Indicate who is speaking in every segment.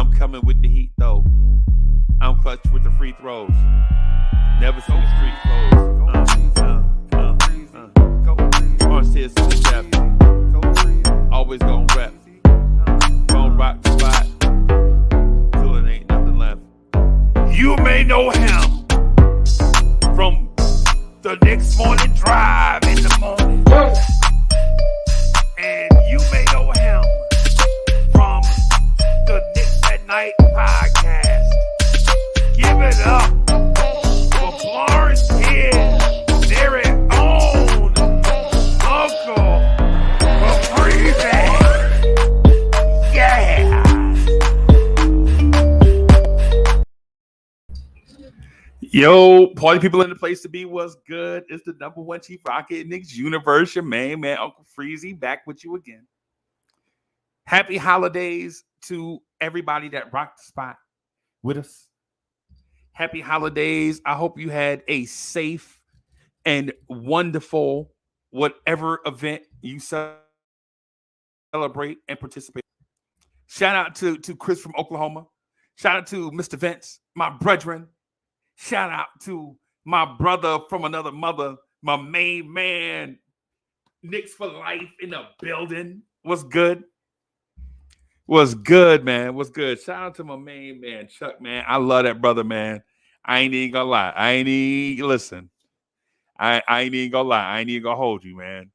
Speaker 1: I'm coming with the heat though. I'm clutch with the free throws. Never seen the street clothes. Orange tears to the chef. Always gon' rep. Gon' rock the spot till it ain't nothing left. You may know him from the next morning drive in the morning. And you may know him from the Knicks at Night podcast. Give it up for Florence here, their own Uncle Freezy. Yeah. Yo, party people in the place to be. What's good? It's the number one chief rocket in Knicks universe. Your main man, Uncle Freezy, back with you again. Happy holidays to everybody that rocked the spot with us. Happy holidays. I hope you had a safe and wonderful whatever event you celebrate and participate. Shout out to Chris from Oklahoma. Shout out to Mr. Vince, my brethren. Shout out to my brother from another mother, my main man, Knicks for life in the building. What's good? What's good, man? What's good? Shout out to my main man, Chuck, man. I love that brother, man. I ain't even gonna lie. I ain't even gonna lie. I ain't even gonna hold you, man.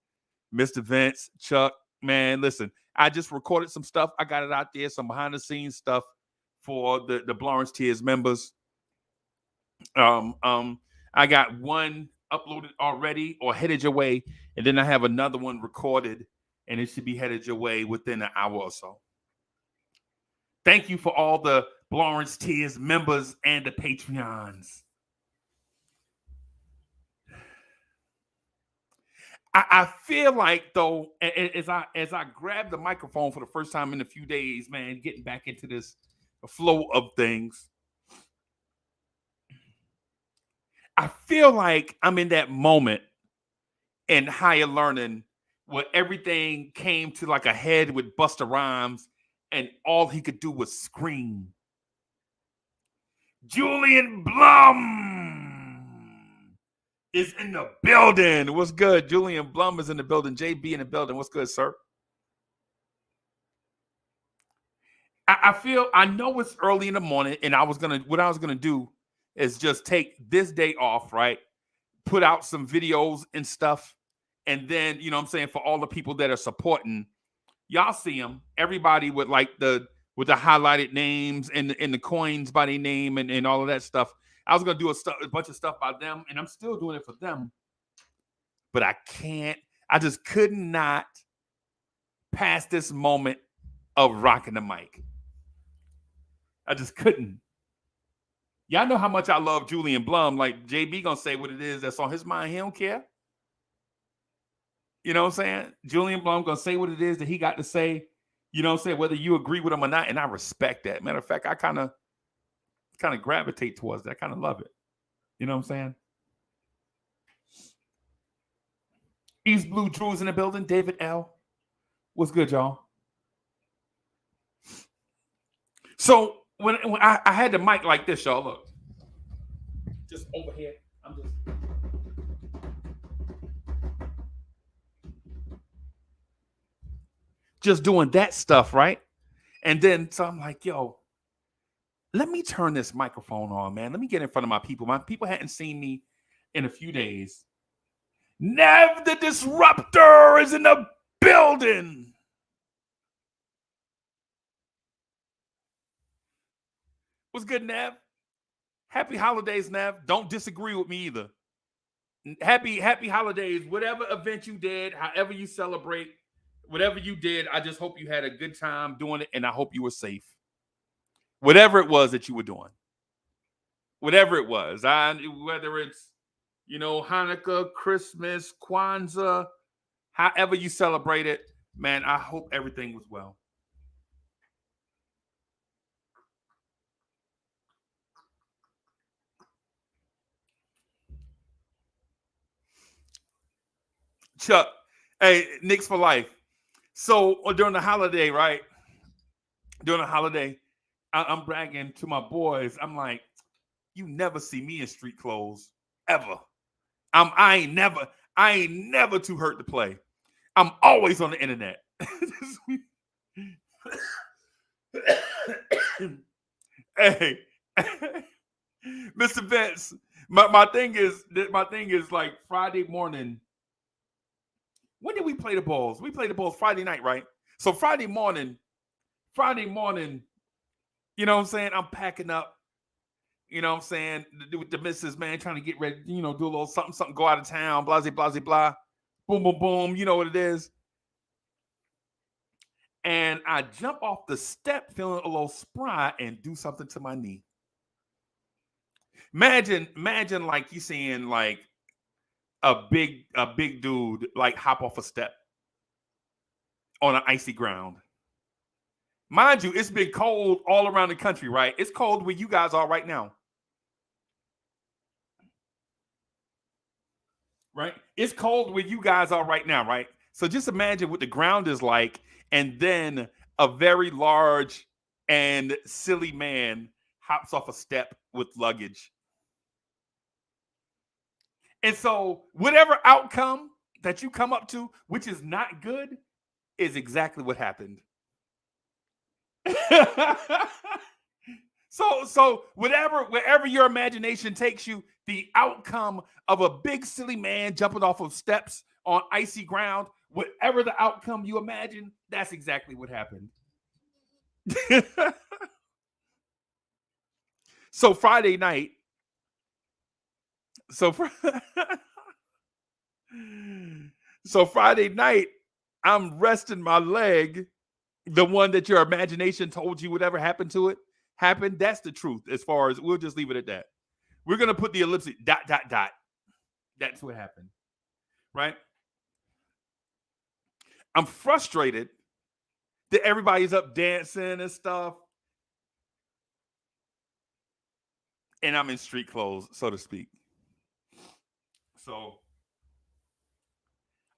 Speaker 1: Mr. Vince, Chuck, man, listen. I just recorded some stuff. I got it out there, some behind the scenes stuff for the Florence Tears members. I got one uploaded already or headed your way, and then I have another one recorded, and it should be headed your way within an hour or so. Thank you for all the Florence Tears members and the Patreons. I feel like though, as I grab the microphone for the first time in a few days, man, getting back into this flow of things, I feel like I'm in that moment in higher learning where everything came to like a head with Busta Rhymes, and all he could do was scream. Julian Blum is in the building. What's good? Julian Blum is in the building. JB in the building. What's good, sir? I know it's early in the morning, and what I was gonna do is just take this day off, right? Put out some videos and stuff, and then you know what I'm saying, for all the people that are supporting. Y'all see them, everybody with like the highlighted names and the coins by their name and all of that stuff. I was gonna do a bunch of stuff by them, and I'm still doing it for them. But I just could not pass this moment of rocking the mic. I just couldn't. Y'all know how much I love Julian Blum. Like JB gonna say what it is that's on his mind. He don't care. You know what I'm saying? Julian Blum gonna say what it is that he got to say. You know what I'm saying? Whether you agree with him or not, and I respect that. Matter of fact, I kind of gravitate towards that. I kind of love it. You know what I'm saying? East Blue Drews in the building. David L. What's good, y'all? So when I had the mic like this, y'all, look. Just over here. I'm just doing that stuff, right? And then so I'm like, yo, let me turn this microphone on, man. Let me get in front of my people. My people hadn't seen me in a few days. Nev the Disruptor is in the building. What's good, Nev? Happy holidays, Nev. Don't disagree with me either. Happy holidays. Whatever event you did, however you celebrate, whatever you did, I just hope you had a good time doing it, and I hope you were safe. Whatever it was that you were doing. Whatever it was. Whether it's, Hanukkah, Christmas, Kwanzaa, however you celebrate it, man, I hope everything was well. Chuck, hey, Knicks for life. So during the holiday, right? During the holiday, I'm bragging to my boys. I'm like, you never see me in street clothes ever. I ain't never too hurt to play. I'm always on the internet. Hey, Mr. Vince, my thing is like Friday morning. When did we play the Bulls? We played the Bulls Friday night, right? So Friday morning, you know what I'm saying? I'm packing up, you know what I'm saying, with the missus, man, trying to get ready, do a little something, something, go out of town, blah, blah, blah, blah. Boom, boom, boom. You know what it is. And I jump off the step feeling a little spry and do something to my knee. Imagine like you seeing like a big dude like hop off a step on an icy ground. Mind you, it's been cold all around the country, right? It's cold where you guys are right now. Right? It's cold where you guys are right now, right? So just imagine what the ground is like, and then a very large and silly man hops off a step with luggage. And so, whatever outcome that you come up to, which is not good, is exactly what happened. So wherever your imagination takes you, the outcome of a big silly man jumping off of steps on icy ground, whatever the outcome you imagine, that's exactly what happened. So Friday night, so so Friday night, I'm resting my leg, the one that your imagination told you whatever happened to it happened. That's the truth. As far as we'll just leave it at that. We're gonna put the ellipsis dot dot dot. That's what happened, right? I'm frustrated that everybody's up dancing and stuff, and I'm in street clothes, so to speak. So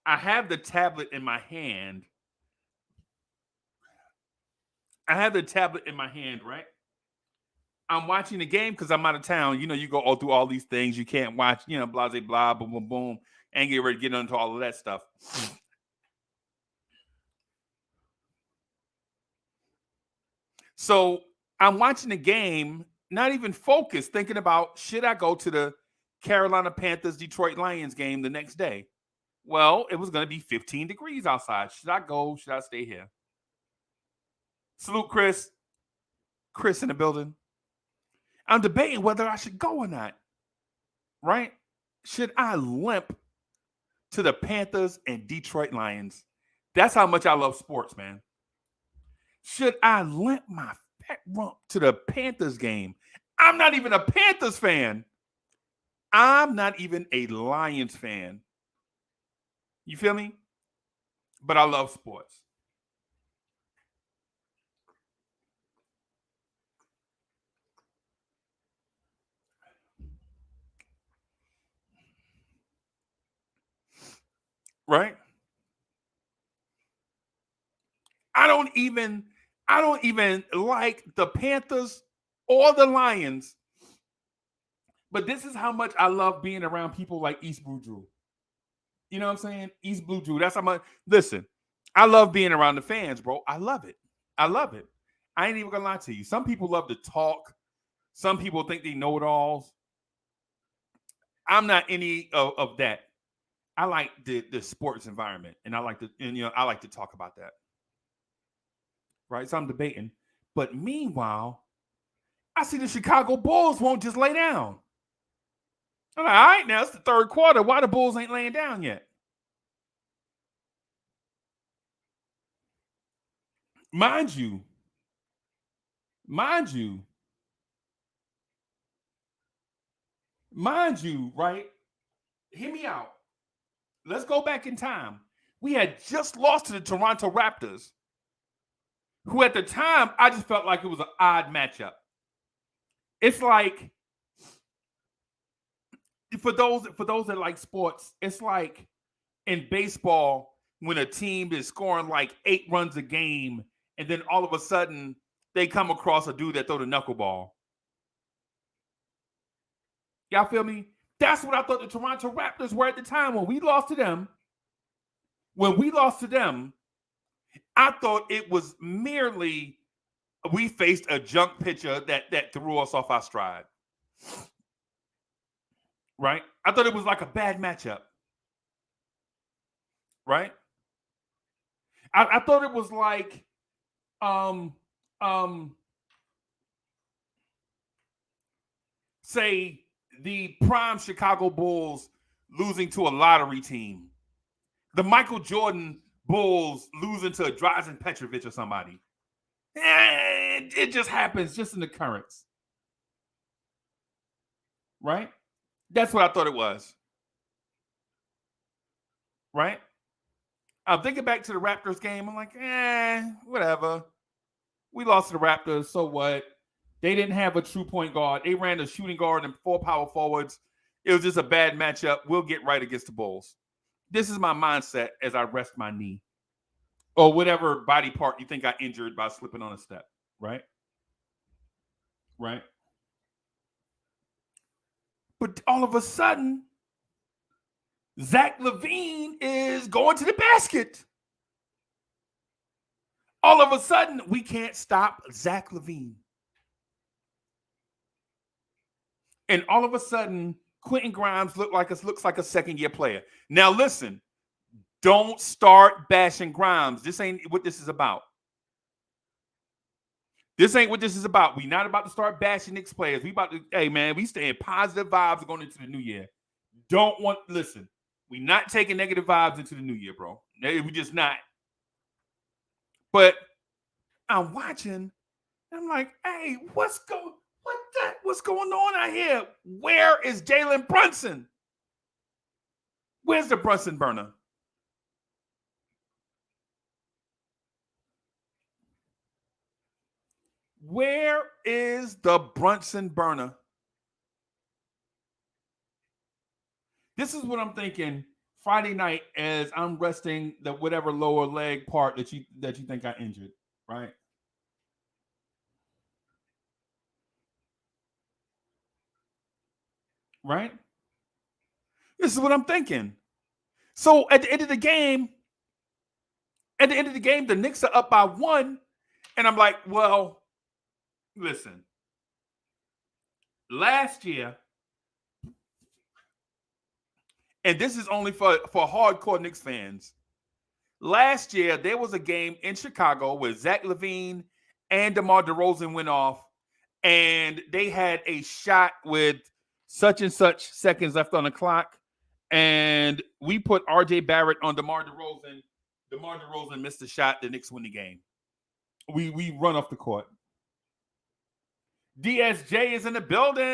Speaker 1: I have the tablet in my hand. Right? I'm watching the game because I'm out of town. You go all through all these things. You can't watch, blah, blah, blah, boom, boom, boom, and get ready to get into all of that stuff. So I'm watching the game, not even focused, thinking about should I go to the Carolina Panthers Detroit Lions game the next day? Well, it was going to be 15 degrees outside. Should I go? Should I stay here? Salute, Chris. Chris in the building. I'm debating whether I should go or not. Right? Should I limp to the Panthers and Detroit Lions? That's how much I love sports, man. Should I limp my fat rump to the Panthers game? I'm not even a Panthers fan. I'm not even a Lions fan. You feel me? But I love sports. Right? I don't even like the Panthers or the Lions. But this is how much I love being around people like East Blue Drew. You know what I'm saying? East Blue Drew. That's how much. Listen, I love being around the fans, bro. I love it. I love it. I ain't even gonna lie to you. Some people love to talk. Some people think they know it alls. I'm not any of that. I like the sports environment, and I like to talk about that. Right? So I'm debating. But meanwhile, I see the Chicago Bulls won't just lay down. I'm like, all right, now it's the third quarter. Why the Bulls ain't laying down yet? Mind you, mind you, mind you, right? Hear me out. Let's go back in time. We had just lost to the Toronto Raptors, who at the time I just felt like it was an odd matchup. It's like for those that like sports, it's like in baseball when a team is scoring like 8 runs a game, and then all of a sudden they come across a dude that throw the knuckleball. Y'all feel me? That's what I thought the Toronto Raptors were at the time when we lost to them. When we lost to them, I thought it was merely we faced a junk pitcher that threw us off our stride. Right? I thought it was like a bad matchup. Right? I thought it was like say the prime Chicago Bulls losing to a lottery team. The Michael Jordan Bulls losing to a Drazen Petrovic or somebody. It just happens just in the currents. Right? That's what I thought it was. Right? I'm thinking back to the Raptors game. I'm like, whatever. We lost to the Raptors, so what? They didn't have a true point guard. They ran a shooting guard and 4 power forwards. It was just a bad matchup. We'll get right against the Bulls. This is my mindset as I rest my knee. Or whatever body part you think I injured by slipping on a step. Right? Right? But all of a sudden, Zach LaVine is going to the basket. All of a sudden, we can't stop Zach LaVine. And all of a sudden, Quentin Grimes looks like a second-year player. Now, listen, don't start bashing Grimes. This ain't what this is about. This ain't what this is about. We're not about to start bashing Knicks players. Hey, man, we staying positive vibes going into the new year. Listen, we're not taking negative vibes into the new year, bro. We just not. But I'm watching. I'm like, hey, what's going on out here? Where is Jalen Brunson? Where's the Brunson burner? Where is the Brunson burner? This is what I'm thinking Friday night as I'm resting the whatever lower leg part that you think I injured, right? Right? This is what I'm thinking. So at the end of the game, the Knicks are up by 1, and I'm like, well, listen. Last year, and this is only for hardcore Knicks fans. Last year, there was a game in Chicago where Zach LaVine and DeMar DeRozan went off, and they had a shot with such and such seconds left on the clock, and we put RJ Barrett on DeMar DeRozan. DeMar DeRozan missed the shot. The Knicks win the game. We run off the court. DSJ is in the building.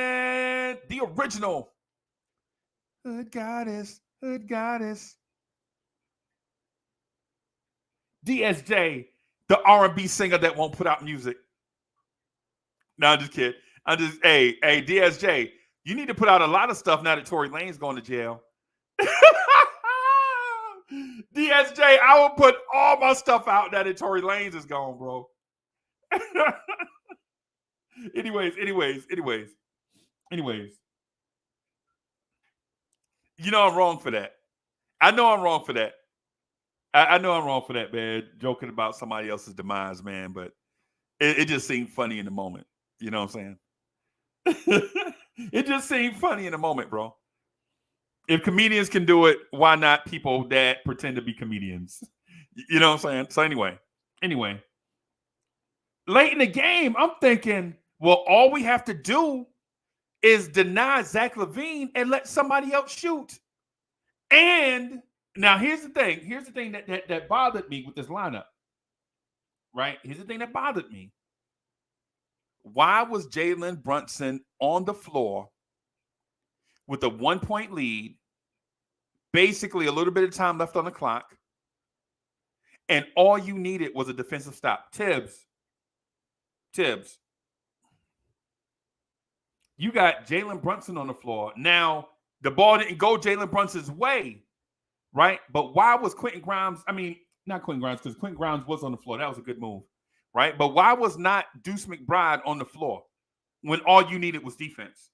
Speaker 1: The original. Hood goddess. DSJ, the R&B singer that won't put out music. No, I'm just kidding. Hey, DSJ, you need to put out a lot of stuff now that Tory Lane's going to jail. DSJ, I will put all my stuff out now that Tory Lanez is gone, bro. Anyways. You know I'm wrong for that. I know I'm wrong for that. I know I'm wrong for that, man. Joking about somebody else's demise, man. But it just seemed funny in the moment. You know what I'm saying? It just seemed funny in the moment, bro. If comedians can do it, why not people that pretend to be comedians? You know what I'm saying? So anyway. Late in the game, I'm thinking, well, all we have to do is deny Zach LaVine and let somebody else shoot. And now here's the thing. Here's the thing that bothered me with this lineup. Right? Here's the thing that bothered me. Why was Jalen Brunson on the floor with a 1-point lead, basically a little bit of time left on the clock, and all you needed was a defensive stop? Tibbs, you got Jalen Brunson on the floor. Now, the ball didn't go Jalen Brunson's way, right? But why was Quentin Grimes, not Quentin Grimes, because Quentin Grimes was on the floor. That was a good move, right? But why was not Deuce McBride on the floor when all you needed was defense?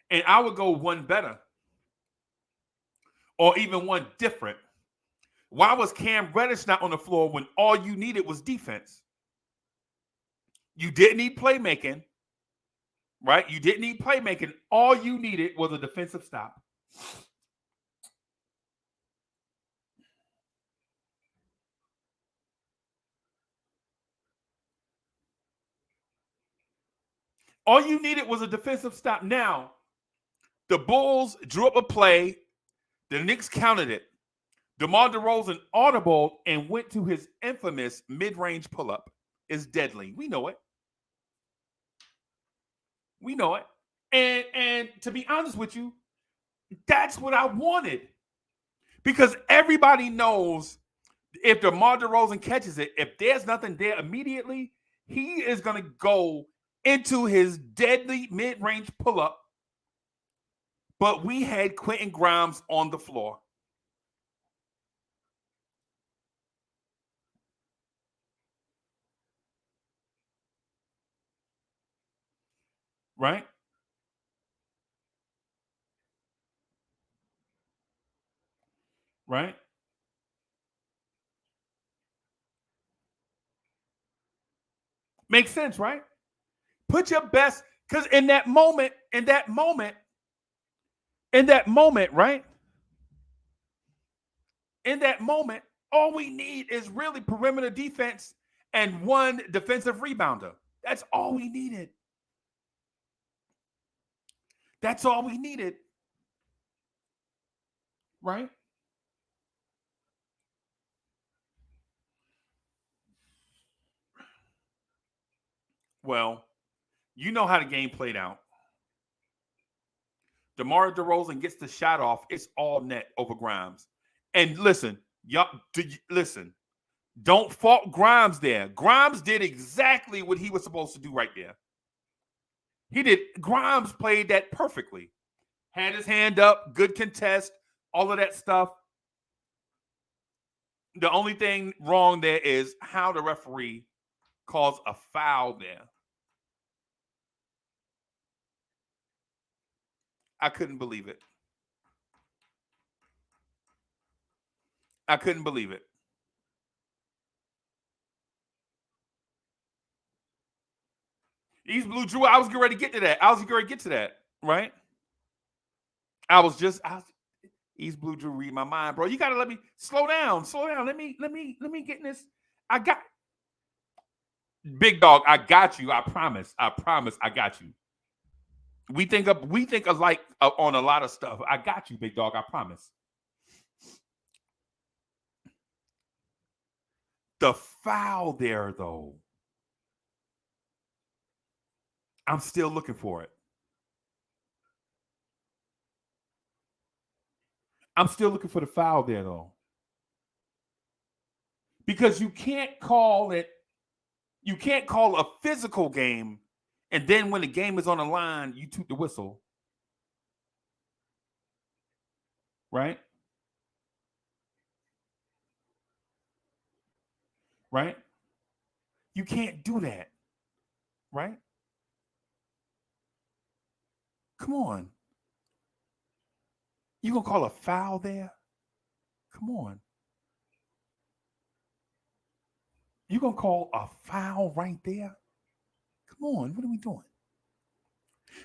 Speaker 1: And I would go one better or even one different. Why was Cam Reddish not on the floor when all you needed was defense? You didn't need playmaking, right? You didn't need playmaking. All you needed was a defensive stop. All you needed was a defensive stop. Now, the Bulls drew up a play. The Knicks counted it. DeMar DeRozan audibled and went to his infamous mid-range pull-up. It's deadly. We know it. We know it. And to be honest with you, that's what I wanted. Because everybody knows if DeMar DeRozan catches it, if there's nothing there immediately, he is going to go into his deadly mid-range pull-up. But we had Quentin Grimes on the floor. Right? Right? Makes sense, right? Put your best, because in that moment, right? In that moment, all we need is really perimeter defense and one defensive rebounder. That's all we needed. That's all we needed. Right? Well, you know how the game played out. DeMar DeRozan gets the shot off. It's all net over Grimes. And listen, y'all, listen. Don't fault Grimes there. Grimes did exactly what he was supposed to do right there. He did. Grimes played that perfectly. Had his hand up, good contest, all of that stuff. The only thing wrong there is how the referee calls a foul there. I couldn't believe it. I couldn't believe it. East Blue Drew, I was getting ready to get to that. Right? East Blue Drew read my mind, bro. You gotta let me slow down. Let me get in this. I got big dog. I got you. I promise. I got you. We think alike on a lot of stuff. I got you, big dog. I promise. The foul there, though. I'm still looking for it. I'm still looking for the foul there, though. Because you can't call a physical game, and then when the game is on the line, you toot the whistle. Right? Right? You can't do that. Right? Come on. You gonna call a foul there? Come on. You gonna call a foul right there? Come on, what are we doing?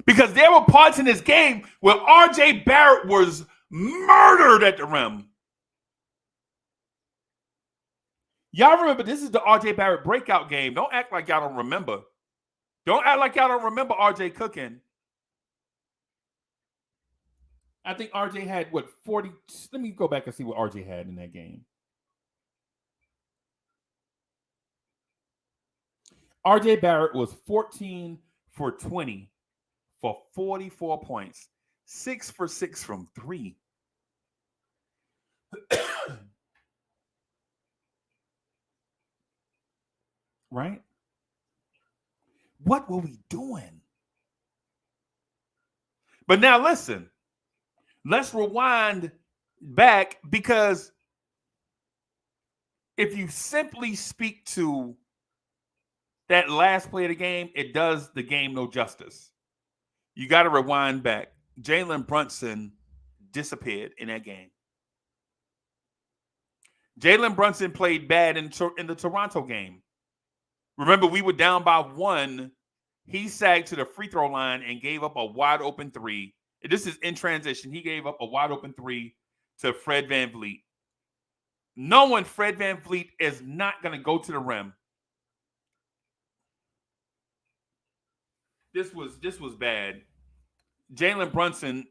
Speaker 1: Because there were parts in this game where RJ Barrett was murdered at the rim. Y'all remember this is the RJ Barrett breakout game. Don't act like y'all don't remember. Don't act like y'all don't remember RJ cooking. I think RJ had what 40. Let me go back and see what RJ had in that game. RJ Barrett was 14 for 20 for 44 points, 6 for 6 from 3. Right? What were we doing? But now listen. Let's rewind back, because if you simply speak to that last play of the game, it does the game no justice. You got to rewind back. Jalen Brunson disappeared in that game. Jalen Brunson played bad in the Toronto game. Remember, we were down by 1. He sagged to the free throw line and gave up a wide open 3. This is in transition. He gave up a wide open 3 to Fred VanVleet. Knowing Fred VanVleet is not going to go to the rim. This was bad. Jalen Brunson,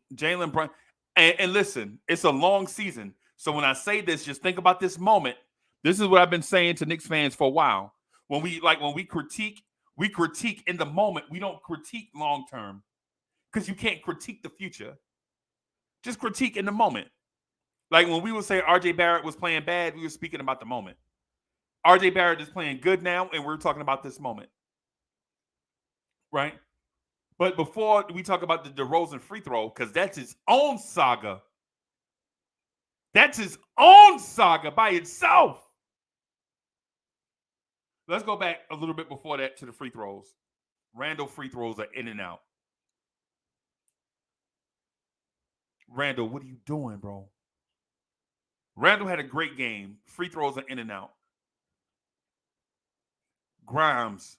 Speaker 1: and listen, it's a long season. So when I say this, just think about this moment. This is what I've been saying to Knicks fans for a while. When we critique in the moment. We don't critique long term, because you can't critique the future. Just critique in the moment. Like when we would say RJ Barrett was playing bad, we were speaking about the moment. RJ Barrett is playing good now, and we're talking about this moment. Right? But before we talk about the DeRozan free throw, because that's his own saga. That's his own saga by itself. Let's go back a little bit before that to the free throws. Randall free throws are in and out. Randall, what are you doing, bro? Randall had a great game. Free throws are in and out. Grimes.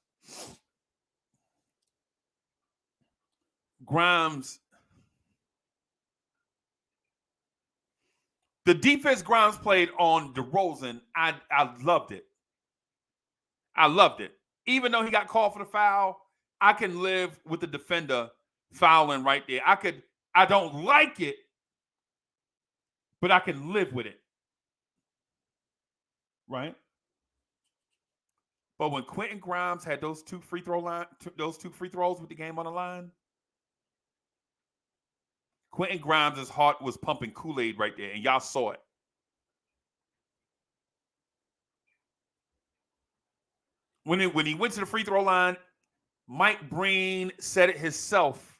Speaker 1: The defense Grimes played on DeRozan, I loved it. I loved it. Even though he got called for the foul, I can live with the defender fouling right there. I don't like it, but I can live with it. Right? But when Quentin Grimes had those two free throws with the game on the line, Quentin Grimes' heart was pumping Kool-Aid right there, and y'all saw it. When he went to the free throw line, Mike Breen said it himself.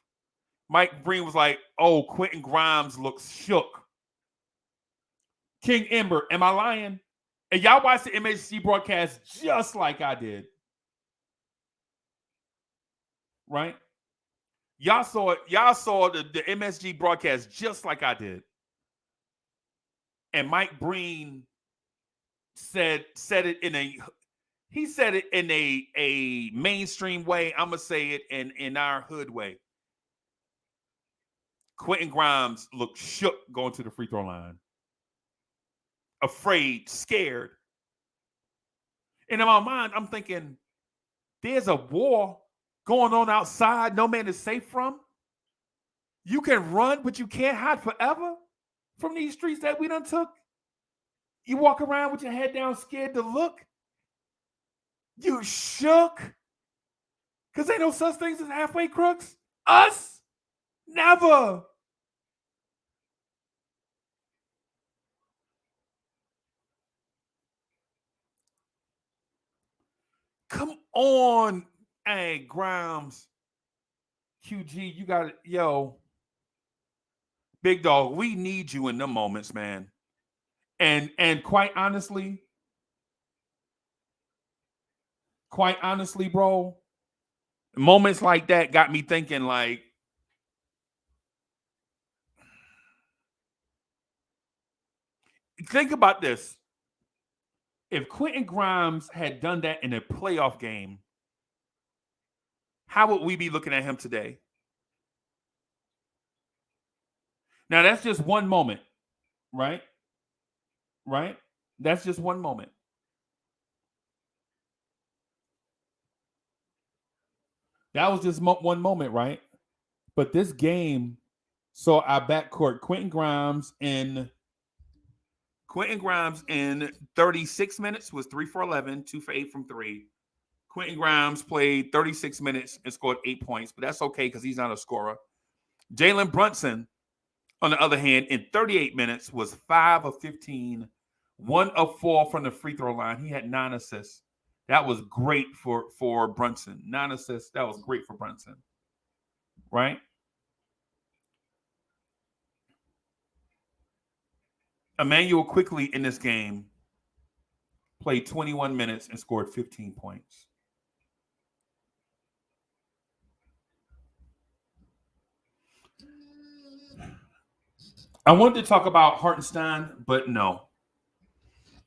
Speaker 1: Mike Breen was like, "Oh, Quentin Grimes looks shook." King Ember, am I lying? And y'all watched the MSG broadcast just like I did. Right? Y'all saw it. Y'all saw the MSG broadcast just like I did. And Mike Breen said it in a mainstream way. I'm gonna say it in our hood way. Quentin Grimes looked shook going to the free throw line. Afraid, scared. And in my mind, I'm thinking, there's a war going on outside no man is safe from. You can run, but you can't hide forever from these streets that we done took. You walk around with your head down, scared to look. You shook. Because ain't no such things as halfway crooks. Us? Never. Come on. Hey, Grimes. QG, you got it. Yo. Big dog, we need you in them moments, man. And quite honestly, bro, moments like that got me thinking, like, think about this. If Quentin Grimes had done that in a playoff game, how would we be looking at him today? Now, that's just one moment, right? Right? That's just one moment. That was just one moment, right? But this game saw our backcourt, Quentin Grimes in 36 minutes was 3 for 11, 2 for 8 from 3. Quentin Grimes played 36 minutes and scored 8 points, but that's okay because he's not a scorer. Jalen Brunson, on the other hand, in 38 minutes was 5 of 15, 1 of 4 from the free throw line. He had 9 assists. That was great for Brunson. 9 assists. That was great for Brunson. Right? Emmanuel quickly in this game played 21 minutes and scored 15 points. I wanted to talk about Hartenstein, but no.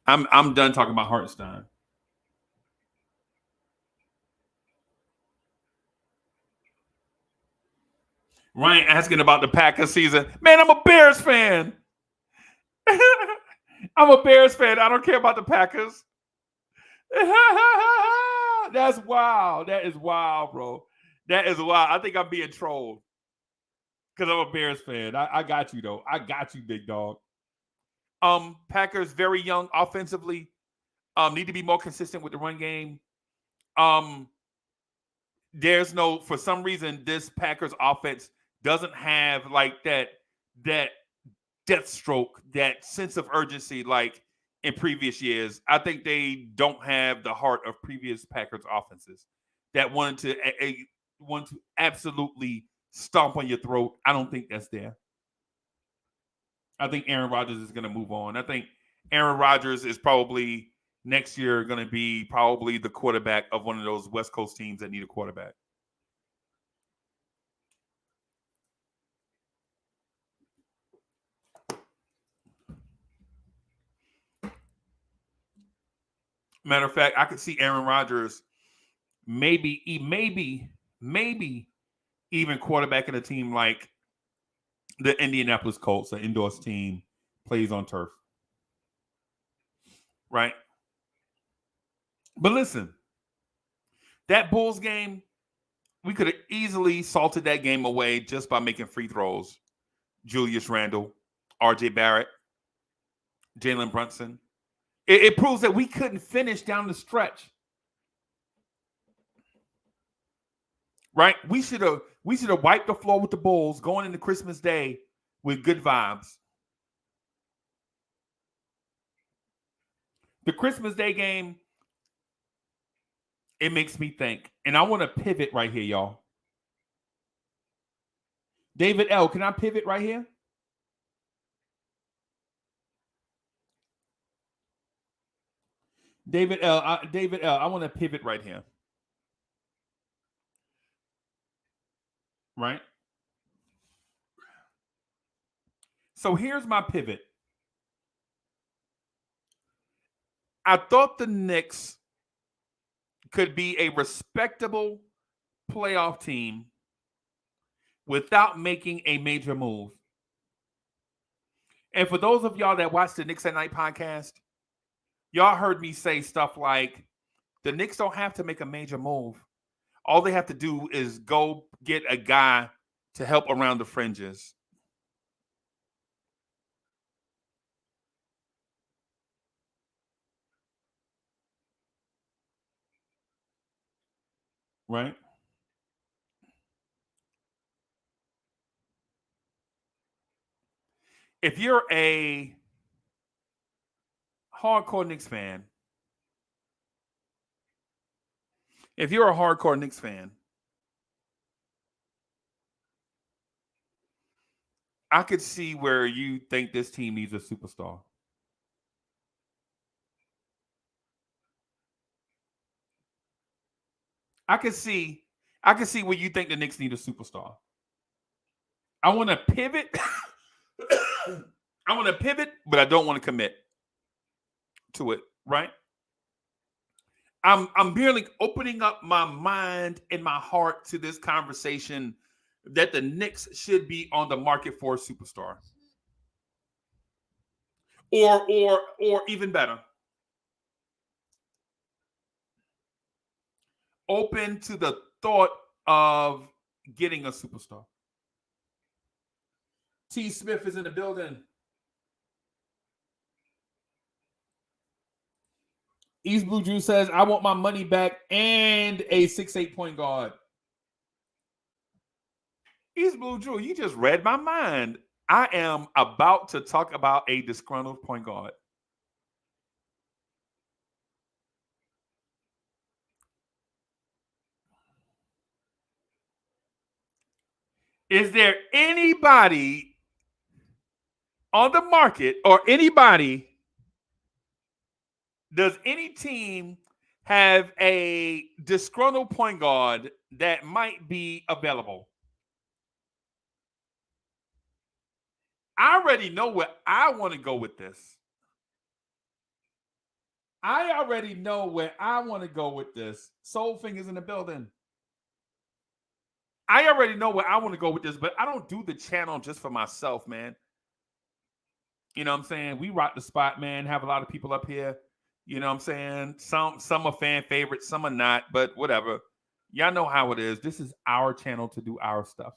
Speaker 1: I'm done talking about Hartenstein. Ryan asking about the Packers season. Man, I'm a Bears fan. I'm a Bears fan. I don't care about the Packers. That's wild. That is wild, bro. That is wild. I think I'm being trolled because I'm a Bears fan. I got you though. I got you, big dog. Packers very young offensively. Need to be more consistent with the run game. There's no, for some reason, this Packers offense doesn't have like that death stroke, that sense of urgency like in previous years. I think they don't have the heart of previous Packers offenses that wanted to absolutely stomp on your throat. I don't think that's there. I think Aaron Rodgers is going to move on. I think Aaron Rodgers is probably next year going to be probably the quarterback of one of those West Coast teams that need a quarterback. Matter of fact, I could see Aaron Rodgers maybe even quarterbacking a team like the Indianapolis Colts, an indoors team, plays on turf. Right? But listen, that Bulls game, we could have easily salted that game away just by making free throws. Julius Randle, RJ Barrett, Jalen Brunson. It proves that we couldn't finish down the stretch. Right? We should have wiped the floor with the Bulls going into Christmas Day with good vibes. The Christmas Day game, it makes me think. And I want to pivot right here, y'all. David L., can I pivot right here? David L., I want to pivot right here. Right? So here's my pivot. I thought the Knicks could be a respectable playoff team without making a major move. And for those of y'all that watch the Knicks at Night podcast, y'all heard me say stuff like, the Knicks don't have to make a major move. All they have to do is go get a guy to help around the fringes. Right? If you're a hardcore Knicks fan, I could see where you think this team needs a superstar. I can see where you think the Knicks need a superstar. I want to pivot. But I don't want to commit to it, right? I'm merely opening up my mind and my heart to this conversation that the Knicks should be on the market for a superstar. Or even better, open to the thought of getting a superstar. T. Smith is in the building. East Blue Jew says, I want my money back and a 6'8" point guard. East Blue Jew, you just read my mind. I am about to talk about a disgruntled point guard. Is there anybody on the market or anybody, does any team have a disgruntled point guard that might be available? I already know where I want to go with this. I already know where I want to go with this. Soul Fingers in the building. I already know where I want to go with this, but I don't do the channel just for myself, man. You know what I'm saying? We rock the spot, man. Have a lot of people up here. You know what I'm saying? Some are fan favorites, some are not, but whatever. Y'all know how it is. This is our channel to do our stuff.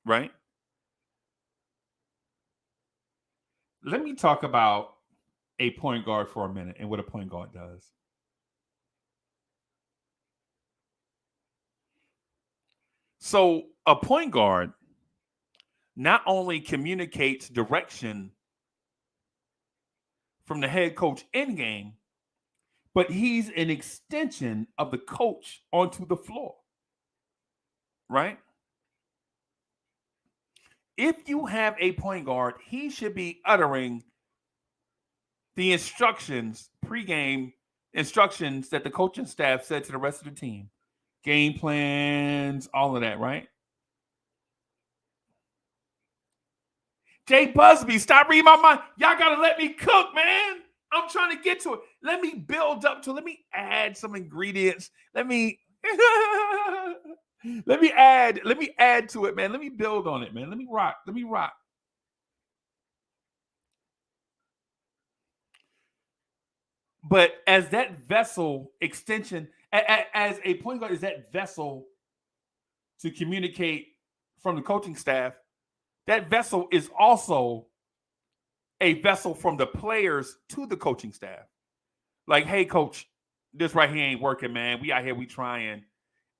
Speaker 1: Right? Let me talk about a point guard for a minute and what a point guard does. So, a point guard not only communicates direction from the head coach in game, but he's an extension of the coach onto the floor. Right? If you have a point guard, he should be uttering the instructions, pregame instructions that the coaching staff said to the rest of the team, game plans, all of that, right? Jay Busby, stop reading my mind. Y'all gotta let me cook, man. I'm trying to get to it. Let me build up to it. Let me add some ingredients. Let me add to it, man. Let me build on it, man. Let me rock. But as that vessel extension, as a point guard, is that vessel to communicate from the coaching staff. That vessel is also a vessel from the players to the coaching staff. Like, hey, coach, this right here ain't working, man. We out here, we trying.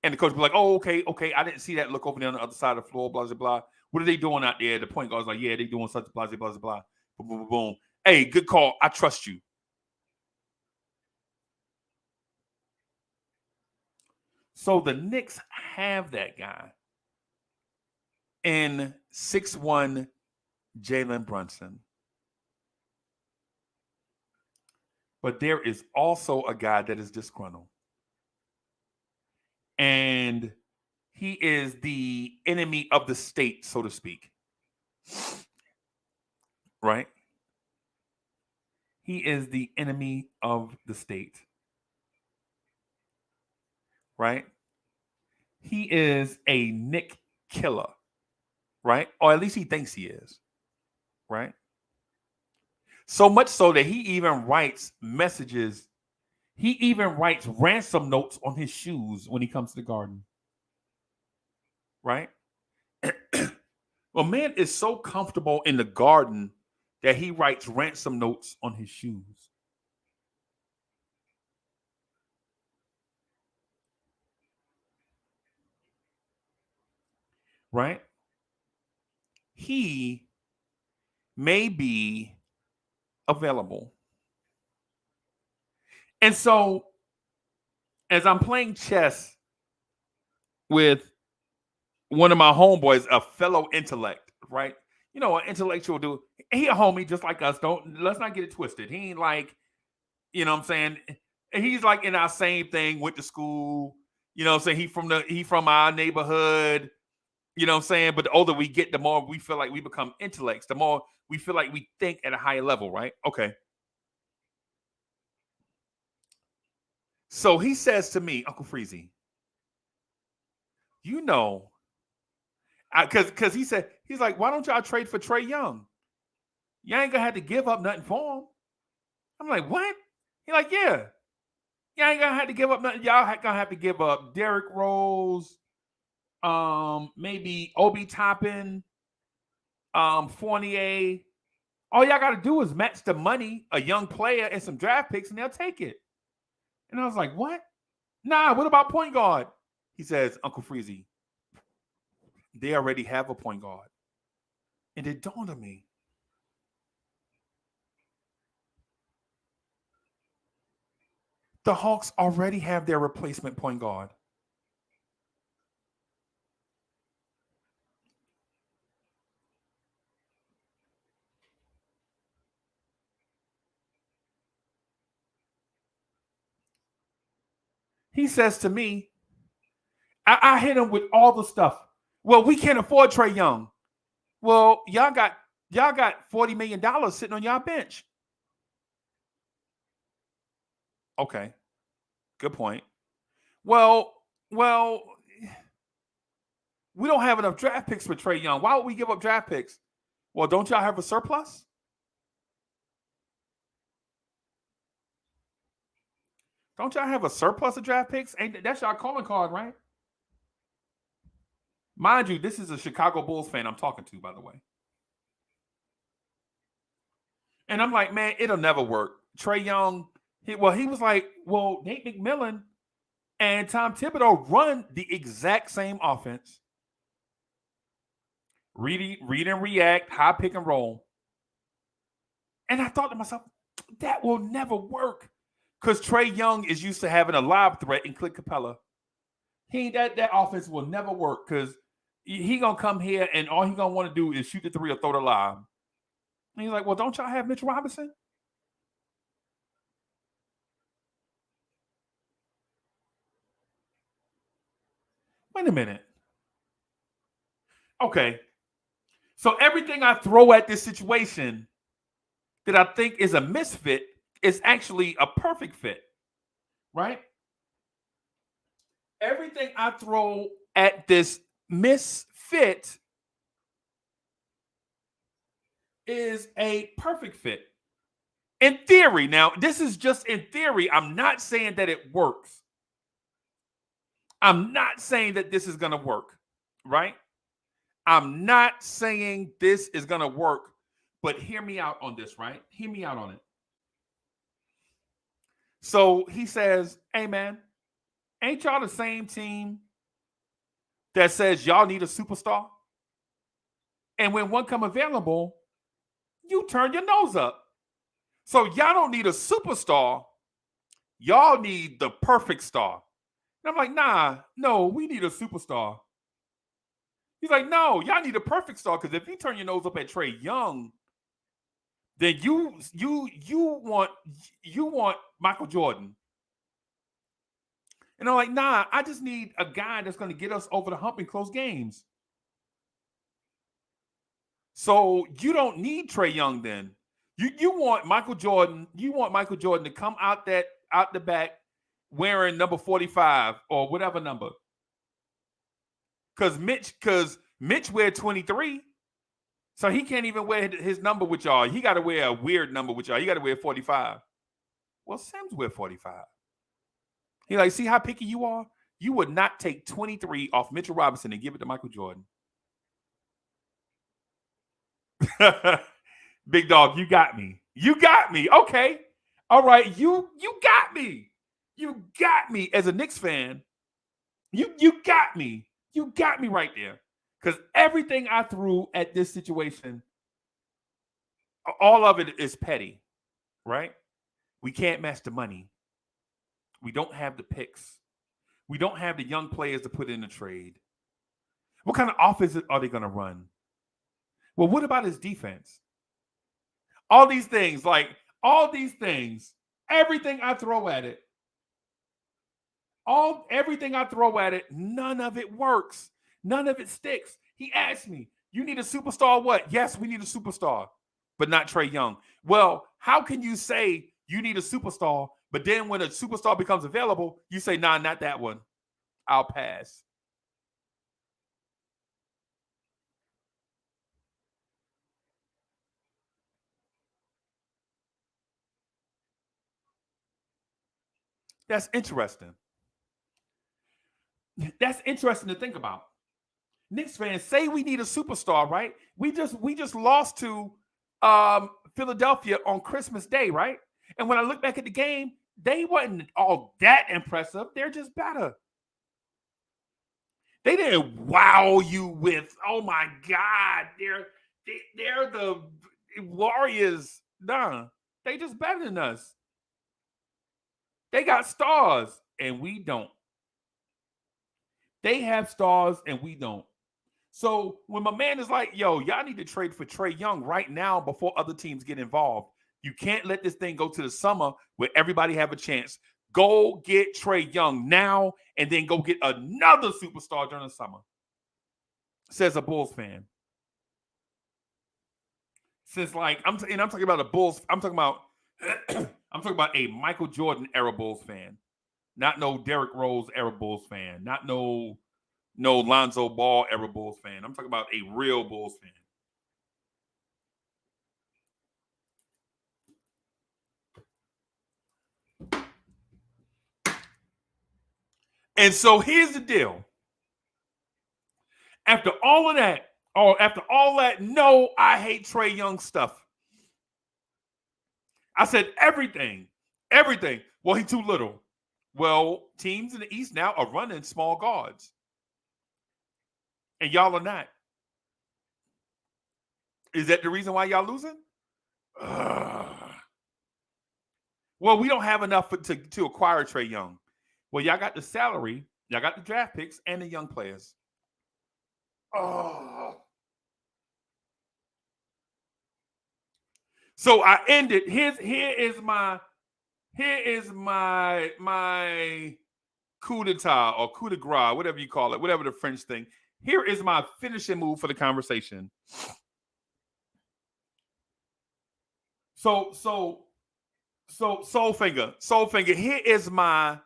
Speaker 1: And the coach be like, oh, okay. I didn't see that. Look over there on the other side of the floor, blah, blah, blah. What are they doing out there? The point guard's like, yeah, they doing such blah, blah, blah, blah. Boom, boom, boom, boom. Hey, good call. I trust you. So the Knicks have that guy in 6'1" Jalen Brunson. But there is also a guy that is disgruntled. And he is the enemy of the state, so to speak. Right? He is the enemy of the state. Right? He is a Nick killer. Right? Or at least he thinks he is. Right? So much so that he even writes messages. He even writes ransom notes on his shoes when he comes to the garden. Right? Well, man is so comfortable in the garden that he writes ransom notes on his shoes. Right? He may be available. And so, as I'm playing chess with one of my homeboys, a fellow intellect, right? You know, an intellectual dude. He a homie just like us. Let's not get it twisted. He ain't like, you know what I'm saying? He's like in our same thing, went to school, you know what I'm saying? He from our neighborhood, you know what I'm saying? But the older we get, the more we feel like we become intellects, the more we feel like we think at a higher level, right? Okay. So he says to me, Uncle Freezy, you know, because he said, he's like, why don't y'all trade for Trae Young? You ain't gonna have to give up nothing for him. I'm like, what? He's like, yeah. You ain't gonna have to give up nothing. Y'all gonna have to give up Derrick Rose, maybe Obi Toppin, Fournier. All y'all gotta do is match the money, a young player, and some draft picks, and they'll take it. And I was like, what? Nah, what about point guard? He says, Uncle Freezy, they already have a point guard. And it dawned on me. The Hawks already have their replacement point guard. He says to me, I hit him with all the stuff. Well, we can't afford Trae Young. Well, y'all got $40 million sitting on y'all bench. Okay. Good point. Well, we don't have enough draft picks for Trae Young. Why would we give up draft picks? Well, don't y'all have a surplus? Don't y'all have a surplus of draft picks? That's y'all calling card, right? Mind you, this is a Chicago Bulls fan I'm talking to, by the way. And I'm like, man, it'll never work. Trae Young, he was like, well, Nate McMillan and Tom Thibodeau run the exact same offense. Read and react, high pick and roll. And I thought to myself, that will never work. Because Trae Young is used to having a lob threat in Clint Capella. That offense will never work because he gonna come here and all he gonna want to do is shoot the three or throw the lob. And he's like, well, don't y'all have Mitch Robinson? Wait a minute. Okay. So everything I throw at this situation that I think is a misfit is actually a perfect fit, right? Everything I throw at this misfit is a perfect fit. In theory, now, this is just in theory. I'm not saying that it works. I'm not saying that this is going to work, right? I'm not saying this is going to work, but hear me out on this, right? Hear me out on it. So he says, hey, man, ain't y'all the same team that says y'all need a superstar? And when one come available, you turn your nose up. So y'all don't need a superstar. Y'all need the perfect star. And I'm like, nah, no, we need a superstar. He's like, no, y'all need a perfect star because if you turn your nose up at Trae Young, then you want Michael Jordan. And I'm like, nah, I just need a guy that's going to get us over the hump in close games. So you don't need Trae Young then. You want Michael Jordan. You want Michael Jordan to come out the back wearing number 45 or whatever number. Because Mitch wear 23. So he can't even wear his number with y'all. He got to wear a weird number with y'all. He got to wear 45. Well, Sims wear 45. He like, see how picky you are? You would not take 23 off Mitchell Robinson and give it to Michael Jordan. Big dog, you got me. You got me. Okay. All right. You got me. You got me as a Knicks fan. You got me. You got me right there. Because everything I threw at this situation, all of it is petty, right? We can't match the money. We don't have the picks. We don't have the young players to put in the trade. What kind of offense are they going to run? Well, what about his defense? All these things, everything I throw at it, none of it works. None of it sticks. He asked me, you need a superstar? What? Yes, we need a superstar, but not Trae Young. Well, how can you say you need a superstar, but then when a superstar becomes available, you say, nah, not that one. I'll pass. That's interesting. That's interesting to think about. Knicks fans say we need a superstar, right? We just lost to Philadelphia on Christmas Day, right? And when I look back at the game, they wasn't all that impressive. They're just better. They didn't wow you with, oh my God, they're the Warriors. Nah, they just better than us. They got stars and we don't. They have stars and we don't. So when my man is like, yo, y'all need to trade for Trae Young right now before other teams get involved. You can't let this thing go to the summer where everybody have a chance. Go get Trae Young now and then go get another superstar during the summer. Says a Bulls fan. Since like I'm talking about the Bulls, I'm talking about a Michael Jordan era Bulls fan. Not no Derrick Rose era Bulls fan. Not no Lonzo Ball era Bulls fan. I'm talking about a real Bulls fan. And so here's the deal. After all that, no, I hate Trae Young stuff. I said everything. Well, he's too little. Well, teams in the East now are running small guards. And y'all are not. Is that the reason why y'all losing? Well, we don't have enough to acquire Trae Young. Well, y'all got the salary, y'all got the draft picks, and the young players. So I ended. Here is my coup d'etat or coup de grace, whatever you call it, whatever the French thing. Here is my finishing move for the conversation. So Soul Finger. Here is my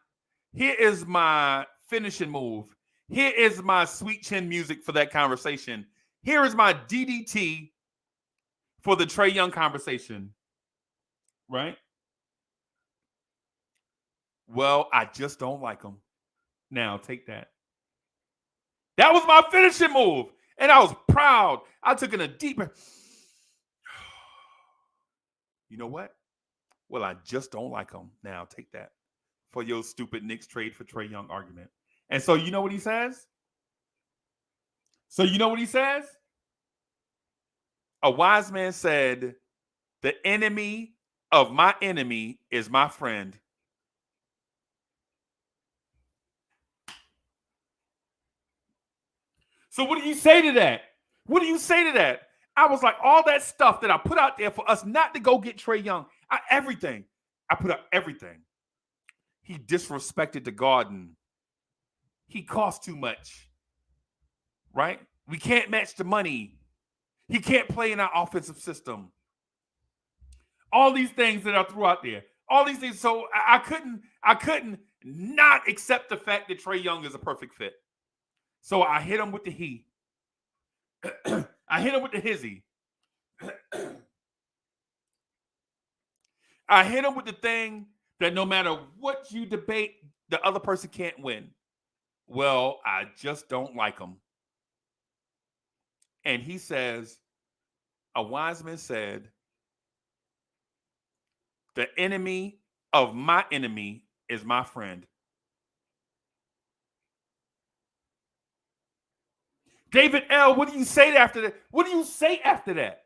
Speaker 1: finishing move. Here is my sweet chin music for that conversation. Here is my DDT for the Trae Young conversation. Right? Well, I just don't like him. Now take that. That was my finishing move. And I was proud. I took in a deeper. You know what? Well, I just don't like him. Now take that for your stupid Knicks trade for Trae Young argument. And so you know what he says? A wise man said, the enemy of my enemy is my friend. So what do you say to that? I was like, all that stuff that I put out there for us not to go get Trae Young, everything. I put out everything. He disrespected the Garden. He cost too much. Right? We can't match the money. He can't play in our offensive system. All these things that I threw out there. All these things. So I couldn't not accept the fact that Trae Young is a perfect fit. So I hit him with the he. I hit him with the hizzy. I hit him with the thing that no matter what you debate, the other person can't win. Well, I just don't like him. And he says, a wise man said, the enemy of my enemy is my friend. David L., what do you say after that? What do you say after that?